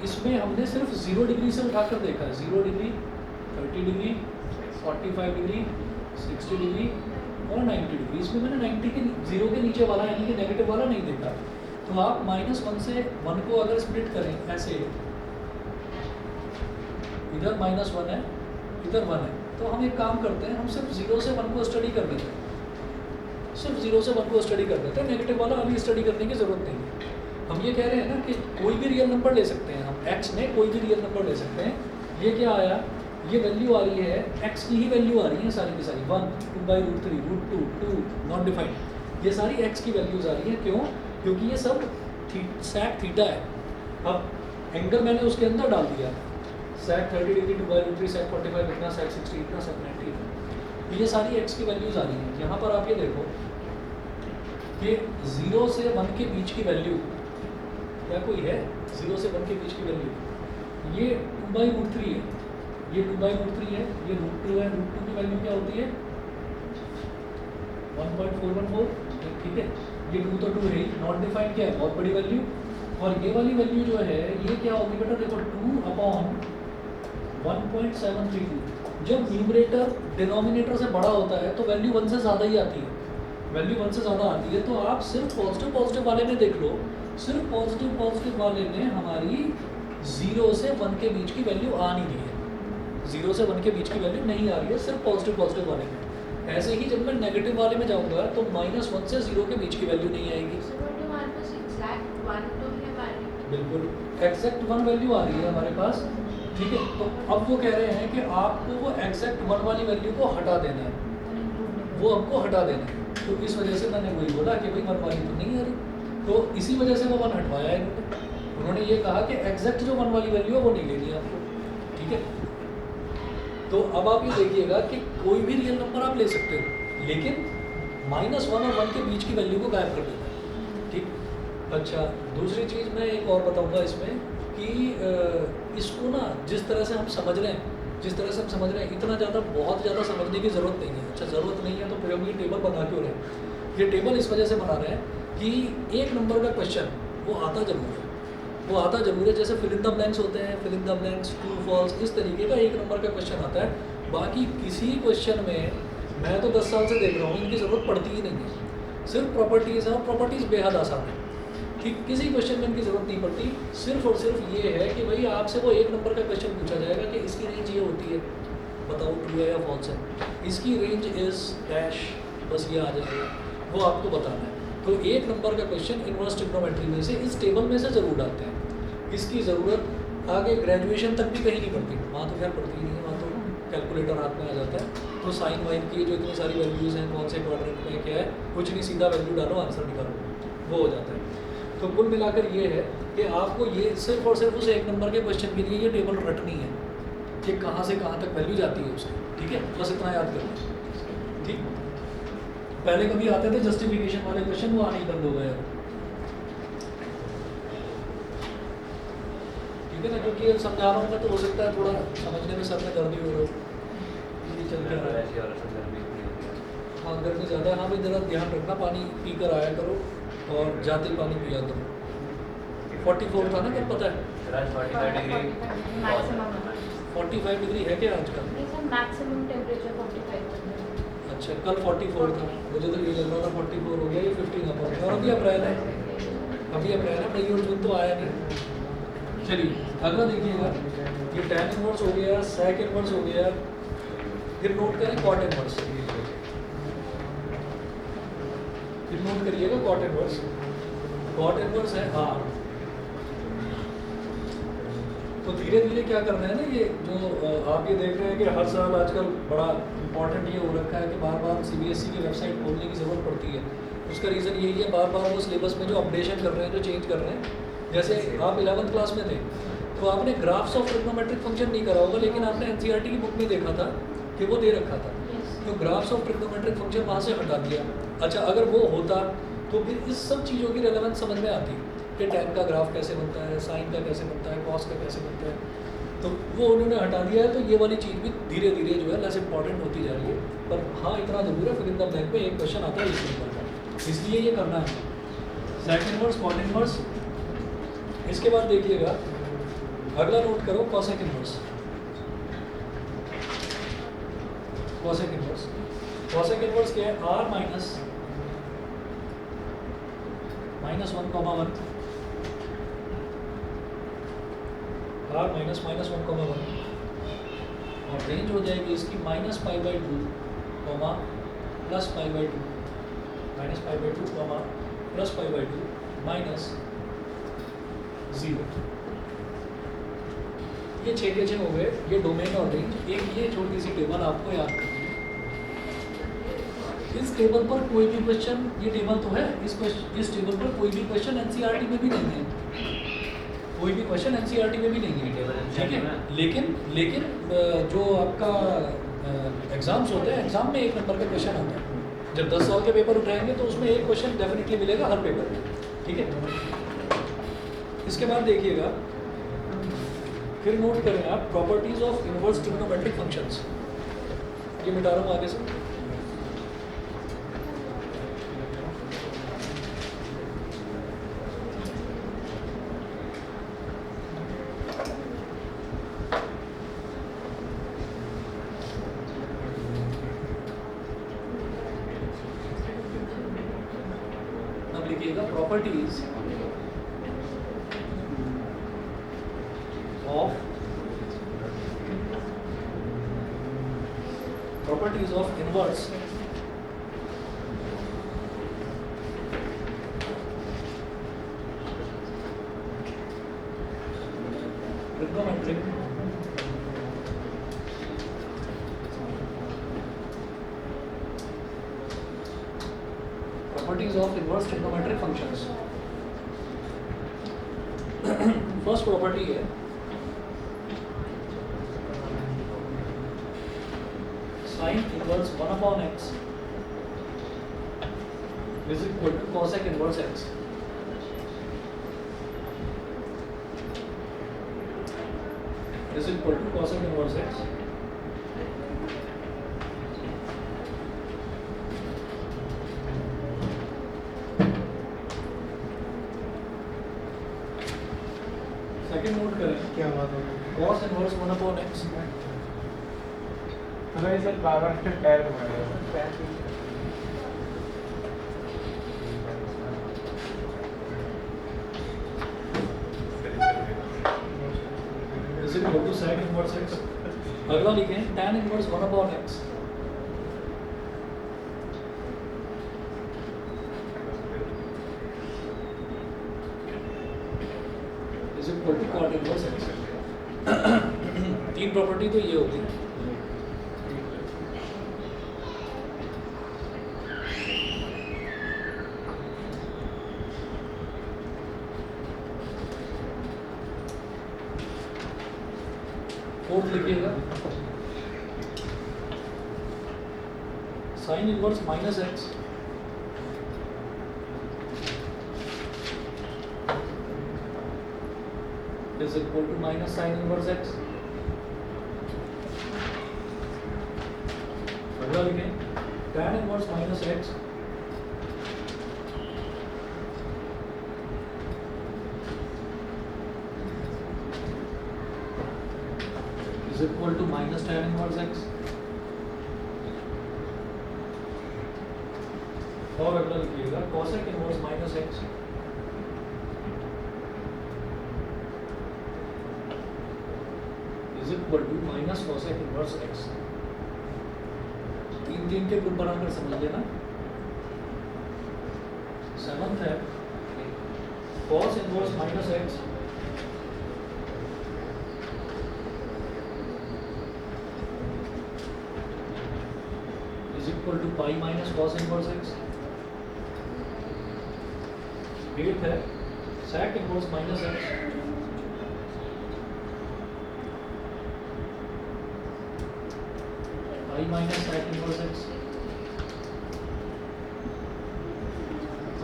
इसमें हमने सिर्फ 0 डिग्री से उठाकर देखा है, 0 डिग्री, 30 डिग्री, 45 डिग्री, 60 डिग्री और 90 डिग्री। इसमें मैंने 90 के 0 के नीचे वाला यानी कि नेगेटिव वाला नहीं देखा। तो आप -1 से 1 को अगर स्प्लिट करें ऐसे, इधर -1 है इधर 1 है, तो हम एक काम करते हैं, हम सिर्फ 0 से 1 को स्टडी कर लेते हैं, सिर्फ 0 से 1 को स्टडी कर लेते हैं, नेगेटिव वाला अभी स्टडी करने की ज़रूरत नहीं है। हम ये कह रहे हैं ना कि कोई भी रियल नंबर ले सकते हैं, हम x में कोई भी रियल नंबर ले सकते हैं। ये क्या आया, ये वैल्यू आ रही है x की ही वैल्यू आ रही है सारी की सारी, 1, 2/√3, √2, 2 नॉट डिफाइंड, ये सारी x की वैल्यूज आ रही है। क्यों, क्योंकि ये सब sec थीटा है। अब एंगल मैंने उसके अंदर डाल दिया, sec 30 डिग्री 2/√3, sec 45 इतना, sec 60 इतना, sec 90 इतना, ये सारी x की वैल्यूज आ रही हैं। यहाँ पर आप ये देखो कि 0 से 1 के बीच की वैल्यू क्या कोई है, 0 से 1 के बीच की वैल्यू ये 2/√3 है, ये 2/√3 है, ये √2 है, √2 की वैल्यू क्या होती है 1.414। ठीक है, ये 2 तो 2 है, नॉट डिफाइंड क्या है, बहुत बड़ी वैल्यू। और ये वाली वैल्यू जो है ये क्या होगी बेटा, देखो 2/1.732। जब न्यूमरेटर डिनोमिनेटर से बड़ा होता है तो वैल्यू 1 से ज़्यादा ही आती है, वैल्यू 1 से ज़्यादा आती है। तो आप सिर्फ पॉजिटिव वाले में देख लो, सिर्फ पॉजिटिव वाले में हमारी 0 से 1 के बीच की वैल्यू आ नहीं रही है, 0 से 1 के बीच की वैल्यू नहीं आ रही है सिर्फ पॉजिटिव वाले में। ऐसे ही जब मैं नेगेटिव वाले में जाऊंगा तो -1 से 0 के बीच की वैल्यू नहीं आएगी। बिल्कुल एग्जैक्ट 1 वैल्यू आ रही है हमारे पास। ठीक है, तो अब वो कह रहे हैं कि आपको वो एग्जैक्ट 1 वाली वैल्यू को हटा देना है, वो हमको हटा देना है। तो इस वजह से मैंने वही बोला कि भाई 1 वाली तो नहीं आ रही, तो इसी वजह से वो 1 हटवाया है उन्होंने ये कहा कि एग्जैक्ट जो 1 वाली वैल्यू है वो नहीं लेनी है आपको। ठीक है, तो अब आप ये देखिएगा कि कोई भी रियल नंबर आप ले सकते हो, लेकिन -1 और 1 के बीच की वैल्यू को गायब कर देना है। ठीक, अच्छा दूसरी चीज़ मैं एक और बताऊंगा इसमें कि इसको ना जिस तरह से हम समझ रहे हैं, इतना ज़्यादा बहुत ज़्यादा समझने की ज़रूरत नहीं है। अच्छा ज़रूरत नहीं है तो फिर हम ये टेबल बना क्यों रहे हैं, ये टेबल इस वजह से बना रहे हैं कि एक नंबर का क्वेश्चन वो आता ज़रूर है, जैसे फिल इन द ब्लैंक्स होते हैं, fill in the blanks, true false, इस तरीके का एक नंबर का क्वेश्चन आता है। बाकी किसी क्वेश्चन में मैं तो 10 साल से देख रहा हूँ, इनकी ज़रूरत पड़ती ही नहीं है, सिर्फ प्रॉपर्टीज़ हैं और प्रॉपर्टीज़ बेहद आसान है। ठीक, किसी क्वेश्चन में इनकी ज़रूरत नहीं पड़ती, सिर्फ और सिर्फ ये है कि भाई आपसे वो एक नंबर का क्वेश्चन पूछा जाएगा कि इसकी रेंज ये होती है, बताओ ट्रू है या फॉल्स है, इसकी रेंज इज़ डैश, बस ये आ जाएगा, वो आपको बताना है। तो एक नंबर का क्वेश्चन इनवर्स ट्रिग्नोमेट्री में से इस टेबल में से ज़रूर आते हैं। इसकी ज़रूरत आगे ग्रेजुएशन तक भी कहीं नहीं पड़ती, वहाँ तो खैर पड़ती ही नहीं है, वहाँ तो कैलकुलेटर हाथ में आ जाता है। तो साइन वाइन की जो इतनी सारी वैल्यूज़ हैं, कौन से क्वाड्रेंट में क्या है, कुछ नहीं, सीधा वैल्यू डालो, आंसर निकालो, वो हो जाता है। तो कुल मिलाकर ये है कि आपको ये सिर्फ और सिर्फ उस एक नंबर के क्वेश्चन के लिए ये टेबल रटनी है कि कहाँ से कहाँ तक वैल्यू जाती है उसकी। ठीक है, बस इतना याद करो। ठीक, पहले कभी आते थे जस्टिफिकेशन वाले क्वेश्चन, वो आने बंद हो गए। ठीक है ना, क्योंकि अब समझा रहा हूँ मैं तो हो सकता है थोड़ा समझने में सर में दर्द भी हो रहा हो, ये चलते रहा है। ऐसी और असर गर्मी इतनी होती है। हाँ गर्मी ज़्यादा है, हाँ भाई ज़रा ध्यान रखना, पानी पी कर आया करो और जाते ही पानी पिया करो। 44 था ना, कल पता है आज 45 डिग्री मैक्सिमम 45 डिग्री है क्या आज का? मैक्सिमम टेम्परेचर 45 तक है। अच्छा कल 44 था, मुझे तो ये लग रहा था 44 हो गया, ये 15 अपर है। और अभी अप्रैल है, अभी अप्रैल है, मई और जून तो आया नहीं। चलिए अगला देखिएगा, ये tan इनवर्स हो गया, sec इनवर्स हो गया, फिर नोट करें cot इनवर्स, फिर नोट करिएगा cot इनवर्स। cot इनवर्स है हाँ, तो धीरे धीरे क्या करना है ना, ये जो आप ये देख रहे हैं कि हर साल आजकल बड़ा इंपॉर्टेंट ये हो रखा है कि बार बार CBSE की वेबसाइट खोलने की ज़रूरत पड़ती है। उसका रीज़न यही है, बार बार वो सिलेबस में जो अपडेशन कर रहे हैं, जो चेंज कर रहे हैं। जैसे आप 11th क्लास में थे तो आपने ग्राफ्स ऑफ ट्रिग्नोमेट्रिक फंक्शन नहीं करा होगा, लेकिन आपने NCERT की बुक में देखा था कि वो दे रखा था, तो ग्राफ्स ऑफ ट्रिग्नोमेट्रिक फंक्शन वहाँ से हटा दिया। अच्छा अगर वो होता तो फिर इस सब चीज़ों की रेलेवेंस समझ में आती कि tan का ग्राफ कैसे बनता है, साइन का कैसे बनता है, कॉस का कैसे बनता है, तो वो उन्होंने हटा दिया है। तो ये वाली चीज़ भी धीरे धीरे जो है लेस इंपॉर्टेंट होती जा रही है। पर हाँ इतना ज़रूर है, फिर इन द ब्लैंक में एक क्वेश्चन आता है इस नंबर का, इसलिए ये करना है। सेक इनवर्स, कॉट इनवर्स, इसके बाद देखिएगा अगला नोट करो cosec inverse. Cosec inverse, cosec inverse क्या है? r माइनस -1,1, r माइनस -1,1, और रेंज हो जाएगी इसकी -π/2, +π/2, -π/2, +π/2, -0। ये 6 के 6 हो गए, ये डोमेन और रेंज। एक ये छोटी सी टेबल आपको याद करनी है। इस टेबल पर कोई भी क्वेश्चन, ये टेबल तो है, इस टेबल पर कोई भी क्वेश्चन NCERT में भी नहीं है, कोई भी क्वेश्चन NCERT में भी नहीं है, ठीक है। लेकिन जो आपका एग्जाम्स होते हैं, एग्जाम में 1 नंबर का क्वेश्चन आता है। जब 10 साल के पेपर उठाएंगे तो उसमें एक क्वेश्चन डेफिनेटली मिलेगा हर पेपर में, ठीक है। इसके बाद देखिएगा, फिर नोट करें आप properties of inverse trigonometric functions. ये मिटा रहा हूँ आगे से। अब लिखिएगा properties of inverse trigonometric properties of inverse trigonometric functions। First property है sin inverse 1/x is equal to cosec inverse x। is equal to cosec inverse x। Second note करें, क्या बात हो गई? cos inverse 1/x अरे sir बाबा ने पैर मारे is equal to sec inverse x। अगला लिखें tan inverse 1/x is equal to cot inverse x। तीन प्रॉपर्टी तो ये होती है। फोर्थ लिखिएगा sine inverse -x is equal to minus sine inverse x. अगला लिखें tan inverse minus x is equal to minus tan inverse x. और अगला लिखिएगा cosec inverse minus x is equal to minus cosec inverse x. तीन तीन के group बनाकर समझ लेना। सेवंथ है cos inverse minus x is equal to pi minus cos inverse x. Eighth है sec inverse minus x pi minus sec inverse x.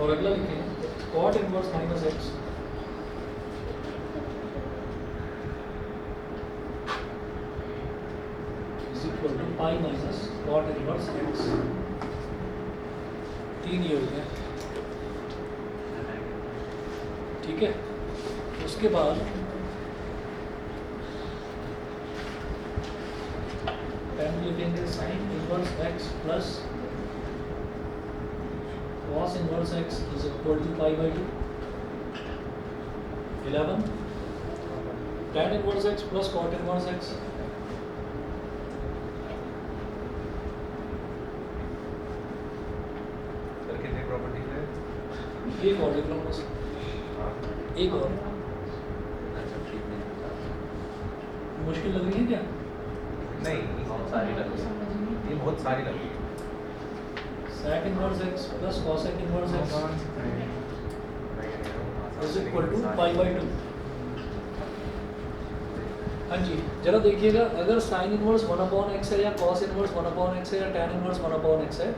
और अगला लिखें cot inverse minus x is equal to pi minus cot inverse x. तीन ये हो गया, ठीक है। उसके बाद टेन लिखेंगे sine inverse x plus cos inverse x is equal to pi by 2। 11 tan inverse x plus cot inverse x sir कितनी प्रॉपर्टीज है? एक और लिख लो बस, एक और। अच्छा ठीक है। मुश्किल लग रही है क्या? नहीं बहुत सारी लग रही है, ये बहुत सारी लग रही है। sec inverse x plus cosec inverse x is equal to pi by 2। हाँ जी, जरा देखिएगा, अगर साइन इनवर्स 1/x है या cos इनवर्स 1/x है या tan इनवर्स 1/x है,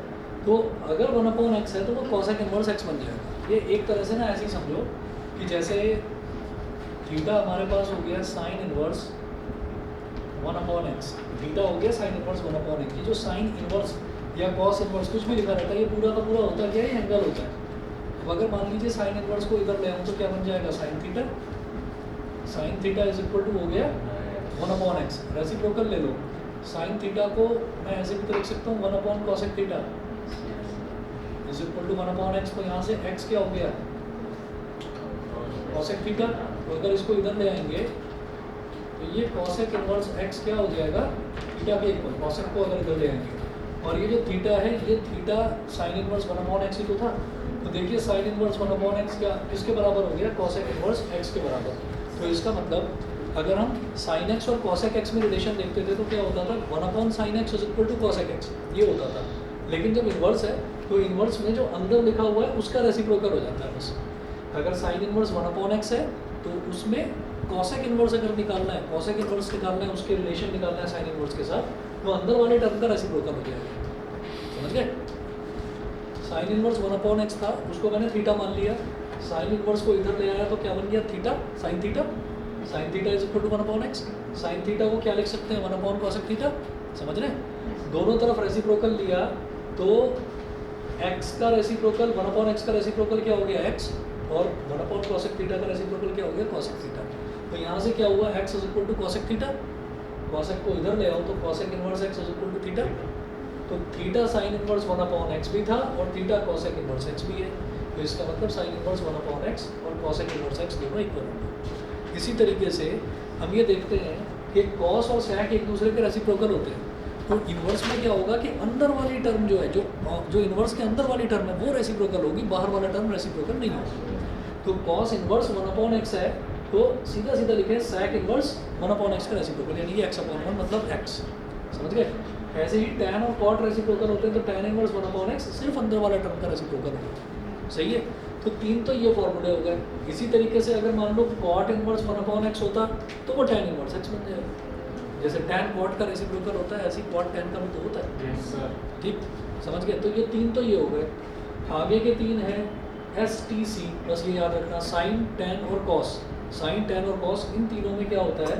तो अगर 1/x है तो वो cosec इनवर्स x बन जाएगा। ये एक तरह से ना ऐसे ही समझो कि जैसे थीटा हमारे पास हो गया साइन इनवर्स 1/x, थीटा हो गया साइन इनवर्स 1/x। ये जो साइन इनवर्स या cos इनवर्स कुछ भी लिखा रहता है, ये पूरा का पूरा होता क्या है, एंगल होता है। अब अगर मान लीजिए साइन इनवर्स को इधर ले आऊँ तो क्या बन जाएगा, sine theta. Sine theta is equal to हो गया 1/x। रेसिप्रोकल ले लो, साइन थीटा को मैं ऐसे भी तो लिख सकता हूँ 1/cosec theta is equal to 1/x। तो यहाँ से x क्या हो गया, cosec थीटा। तो अगर इसको इधर ले आएंगे तो ये cosec इनवर्स x क्या हो जाएगा, थीटा के इक्वल। cosec को अगर इधर ले आएंगे और ये जो थीटा है, ये थीटा साइन इनवर्स 1/x ही तो था। तो देखिए साइन इनवर्स 1/x क्या किसके बराबर हो गया, cosec इनवर्स x के बराबर। तो इसका मतलब अगर हम sin x और cosec x में रिलेशन देखते थे तो क्या होता था, 1/sin x is equal to cosec x, ये होता था। लेकिन जब इन्वर्स है तो इन्वर्स में जो अंदर लिखा हुआ है उसका रेसिप्रोकल हो जाता है बस। अगर साइन इनवर्स 1/x है तो उसमें cosec इनवर्स अगर निकालना है, cosec इनवर्स निकालना है, उसके रिलेशन निकालना है साइन इनवर्स के साथ, तो अंदर वाले टर्म का रेसिप्रोकल हो जाएगा। समझ गए? साइन इनवर्स 1/x था, उसको मैंने थीटा मान लिया। साइन इनवर्स को इधर ले आया तो क्या बन गया, theta, sine theta. Sine theta is equal to 1/x। Sine theta को क्या लिख सकते हैं, 1/cosec थीटा। समझ रहे हैं? दोनों तरफ रेसिप्रोकल लिया तो x का रेसिप्रोकल 1/x का रेसिप्रोकल क्या हो गया, x, और 1/cosec थीटा का रेसिप्रोकल क्या हो गया, cosec थीटा। तो यहाँ से क्या हुआ, x is equal to cosec theta. cosec को इधर ले आओ तो cosec inverse x is equal to theta. तो थीटा साइन इनवर्स 1/x भी था और थीटा cosec इनवर्स x भी है। तो इसका मतलब साइन इनवर्स 1/x और cosec इनवर्स x दोनों इक्वल होंगे। इसी तरीके से हम ये देखते हैं कि cos और sec एक दूसरे के रेसिप्रोकल होते हैं। तो इन्वर्स में क्या होगा कि अंदर वाली टर्म जो है, जो इन्वर्स के अंदर वाली टर्म है वो रेसिप्रोकल होगी, बाहर वाला टर्म रेसिप्रोकल नहीं होगा। तो cos इनवर्स 1/x है तो सीधा सीधा लिखें sec इनवर्स 1/x का रेसिप्रोकल, यानी कि x/1 मतलब x। समझ गए? ऐसे ही tan और cot रेसिप्रोकल होते हैं, तो tan इनवर्स 1/x सिर्फ अंदर वाला टर्म का रेसिप्रोकल होगा। सही है? तो तीन तो ये फॉर्मूले हो गए। इसी तरीके से अगर मान लो cot इनवर्स 1/x होता तो वो tan इनवर्स x बन जाएगा। जैसे tan cot का रेसिप्रोकल होता है, ऐसे ही cot tan का भी तो होता है। Yes sir. ठीक, समझ गए? तो ये तीन तो ये हो गए। आगे के तीन हैं STC, बस ये याद रखना, साइन, tan और cos। साइन, टेन और कॉस, इन तीनों में क्या होता है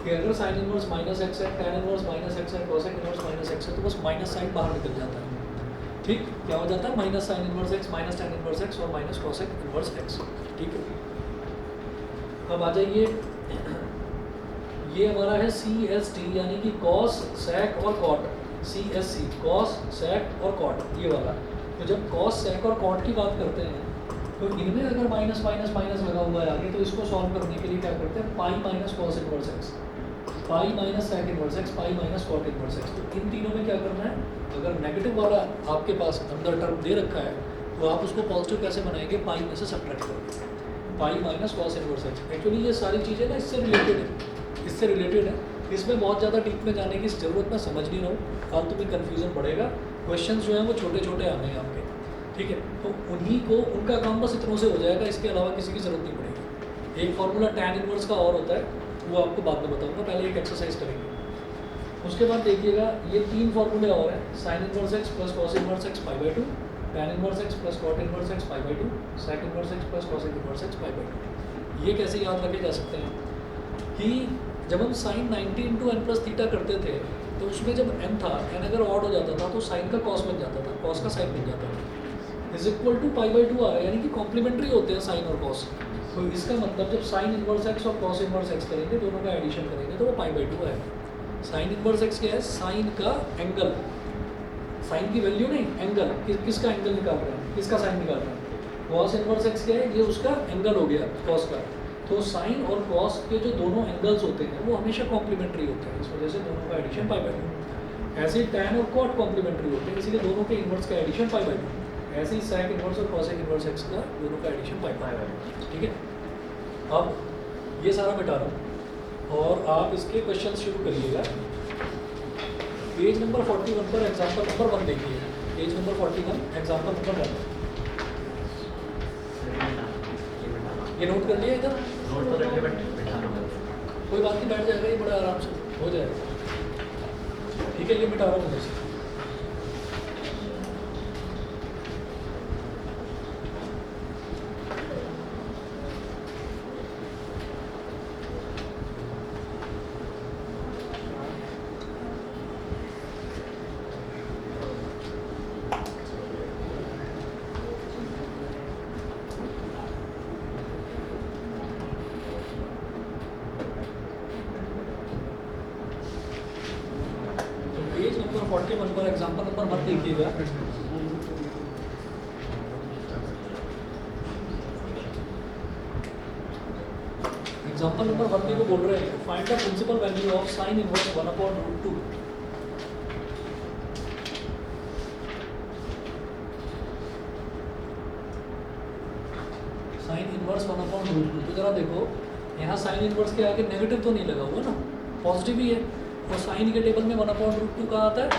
कि अगर साइन इनवर्स माइनस एक्स है, टेन इनवर्स माइनस एक्स है, कॉसेक इनवर्स माइनस एक्स है, तो बस माइनस साइन बाहर निकल जाता है। ठीक, क्या हो जाता है? Minus sine inverse x, minus tan inverse x और माइनस कॉसेक इनवर्स एक्स। ठीक है, अब आ जाइए, ये हमारा है CST यानी कि कॉस, सेक और कॉट। CSC कॉस, सेक और कॉट, ये वाला। तो जब कॉस, सेक और कॉट की बात करते हैं तो इनमें अगर माइनस माइनस माइनस लगा हुआ है आगे, तो इसको सॉल्व करने के लिए क्या करते हैं? Pi minus cos inverse x, pi minus sec inverse x, pi minus cot inverse x. तो इन तीनों में क्या करना है? अगर नेगेटिव वाला आपके पास अंदर टर्म दे रखा है तो आप उसको पॉजिटिव कैसे बनाएंगे? पाई में से सब्ट्रैक्ट करके, पाई minus cos inverse x. Actually ये सारी चीज़ें ना इससे रिलेटेड है, इससे रिलेटेड है। इसमें बहुत ज़्यादा डीप में जाने की ज़रूरत, मैं समझ नहीं रहा हूँ, फालतू में कन्फ्यूज़न बढ़ेगा। क्वेश्चंस जो हैं वो छोटे छोटे आने हैं आपके, ठीक है? तो उन्हीं को, उनका काम बस इतनों से हो जाएगा, इसके अलावा किसी की ज़रूरत नहीं पड़ेगी। एक फार्मूला टैन इनवर्स का और होता है, वो आपको बाद में बताऊँगा, पहले एक एक्सरसाइज करेंगे। उसके बाद देखिएगा ये 3 फार्मूले और हैं, sine inverse x plus cos inverse x pi by 2, tan inverse x plus cot inverse x pi by 2, sec inverse x plus cosec inverse x pi by 2। ये कैसे याद रखे जा सकते हैं कि जब हम sine 90 into n plus theta करते थे तो उसमें जब n था, n अगर ऑड हो जाता था तो साइन का कॉस बन जाता था, कॉस का साइन बन जाता था। Is equal to pi by 2 आ रहा है, यानी कि कॉम्प्लीमेंट्री होते हैं साइन और कॉस। तो इसका मतलब जब साइन इनवर्स एक्स और कॉस इनवर्स एक्स करेंगे, दोनों का एडिशन करेंगे तो वो पाई बाई 2 आएगा। साइन इनवर्स एक्स क्या है? साइन का एंगल, साइन की वैल्यू नहीं, एंगल, किसका एंगल निकाल रहे हैं, किसका साइन निकाल रहे हैं। कॉस इनवर्स एक्स क्या है? ये उसका एंगल हो गया कॉस का। तो साइन और कॉस के जो दोनों एंगल्स होते हैं वो हमेशा कॉम्प्लीमेंट्री होते हैं, इस वजह से दोनों का एडिशन पाई बाई 2। ऐसे ही टैन और कॉट कॉम्प्लीमेंट्री होते हैं, इसीलिए दोनों के इनवर्स का एडिशन पाई बाई 2। ऐसे ही सेक इनवर्स और कॉसेक इनवर्स एक्स का दोनों का एडिशन पाई बाई 2। ठीक है, अब ये सारा मिटा रहा हूँ और आप इसके क्वेश्चन शुरू करिएगा। पेज नंबर 41 पर एग्जाम्पल नंबर 1 देखिए, पेज नंबर 41 एग्जाम्पल नंबर 1। ये नोट कर लिया इधर, नोट तो रख ले बट बिठा लो। कोई बात नहीं, बैठ जाएगा ये बड़ा आराम से हो जाएगा। ठीक है, ये मिटा रहा हूँ मुझे। पेज नंबर 41 पर एग्जाम्पल नंबर 1 देखिएगा। एग्जाम्पल नंबर 1 को बोल रहे हैं find the principal value of sine inverse 1/√2। Sine inverse 1/√2, तो जरा देखो यहाँ साइन इनवर्स के आगे नेगेटिव तो नहीं लगा हुआ ना, पॉजिटिव ही है। और साइन के टेबल में 1/√2 कहाँ आता है?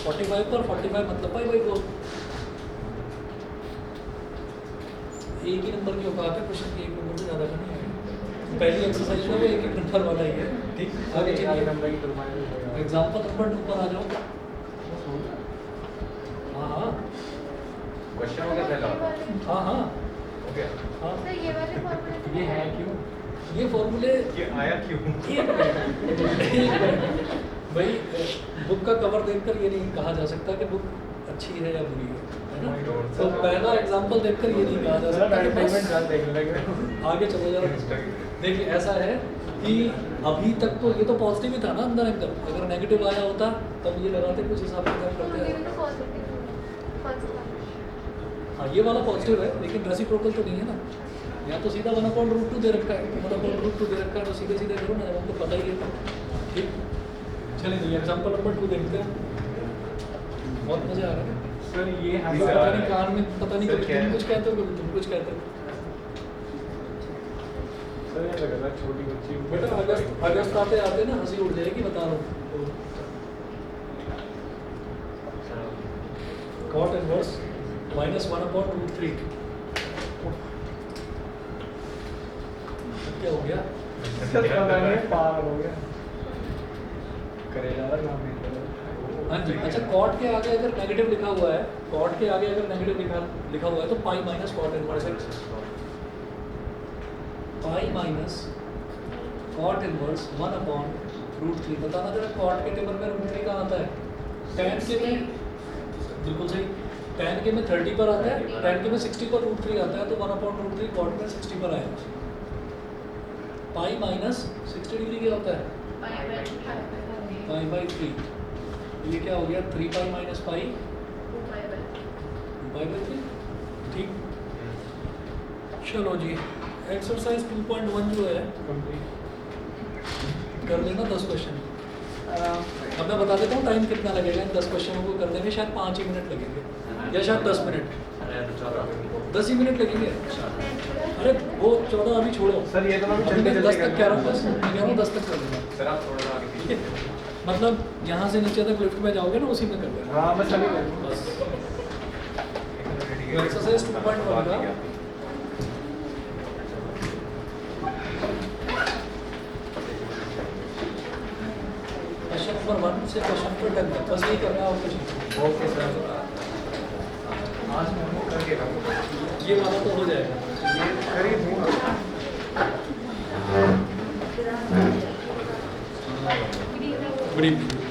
45 पर, 45 मतलब पाई बाई 4। एक ही नंबर की औकात है, क्वेश्चन की एक नंबर से ज़्यादा का नहीं है। पहली एक्सरसाइज में वो एक ही नंबर वाला ही है। ठीक, आगे चलिए नंबर की तुलना एग्जाम्पल नंबर 2 पर आ जाओ। हाँ हाँ क्वेश्चन हो गया पहला? हाँ हाँ हो गया। हाँ, तो ये वाले फॉर्मूले से ये है क्यों? ये फॉर्मूले ये आया क्यों? भाई बुक का कवर देखकर ये नहीं कहा जा सकता कि बुक अच्छी है या बुरी है ना? तो पहला एग्जांपल देखकर ये नहीं कहा जा सकता कि बस आगे चलो जरा। देखिए ऐसा है कि अभी तक तो ये तो पॉजिटिव ही था ना अंदर एंगल, अगर नेगेटिव आया होता तब ये लगाते कुछ हिसाब किताब करते ये भी तो हैं। पॉजिटिव फर्स्ट हाँ, ये वाला पॉजिटिव है लेकिन रेसिप्रोकल तो नहीं है ना, या तो सीधा 1/√2 दे रखा है, 1/√2 दे रखा है तो सीधे सीधे करो ना, जब हमको पता ही है। ठीक, चलिए एग्जाम्पल नंबर 2 देखते हैं। बहुत मजा आ रहा है सर ये हम पता नहीं कान में पता नहीं सर, कुछ क्या है? तुम कुछ कहते हो कभी तुम कुछ कहते हो। सर ये लग रहा है छोटी बच्ची बेटा अगस्त आते आते ना हंसी उड़ जाएगी, बता रहा हूँ। कॉट इनवर्स -1/√3 क्या हो गया? सर पता नहीं पार हो गया करेगा और ना हाँ जी, अच्छा कॉट के आगे अगर नेगेटिव लिखा हुआ है, कॉट के आगे अगर नेगेटिव लिखा हुआ है तो pi minus cot inverse x. Pi minus cot inverse 1/√3। बताना जरा कॉट के टेबल में √3 कहाँ आता है? tan के में बिल्कुल सही, tan के में 30 पर आता है, tan के में 60 पर √3 आता है, तो 1/√3 कॉट में 60 पर आएगा। पाई माइनस 60 डिग्री क्या होता है? Pi by 3। ये क्या हो गया? 3 pi minus pi 2 pi by 3। ठीक, चलो जी एक्सरसाइज 2.1 जो है कर लेना 10 क्वेश्चन। अब मैं बता देता हूँ टाइम कितना लगेगा इन 10 क्वेश्चनों को करने में। शायद 5 ही मिनट लगेंगे या शायद 10 मिनट, 10 ही मिनट लगेंगे। अरे वो 14 अभी छोड़ो सर ये तो मैं अभी मैं 10 तक कह रहा हूँ, बस मैं कह रहा हूँ 10 तक कर देना। सर आप थोड़ा सा आगे ठीक है, मतलब यहाँ से नीचे तक लिफ्ट में जाओगे ना, उसी में कर देना हाँ मैं सभी करूँ बस। एक्सरसाइज 2.1 का क्वेश्चन नंबर 1 से क्वेश्चन नंबर 10 तक बस यही करना है और कुछ नहीं। ओके सर आज मैं वो करके रहूँगा ये वाला तो हो जाएगा। ये करीब दूँगा गुड इवनिंग।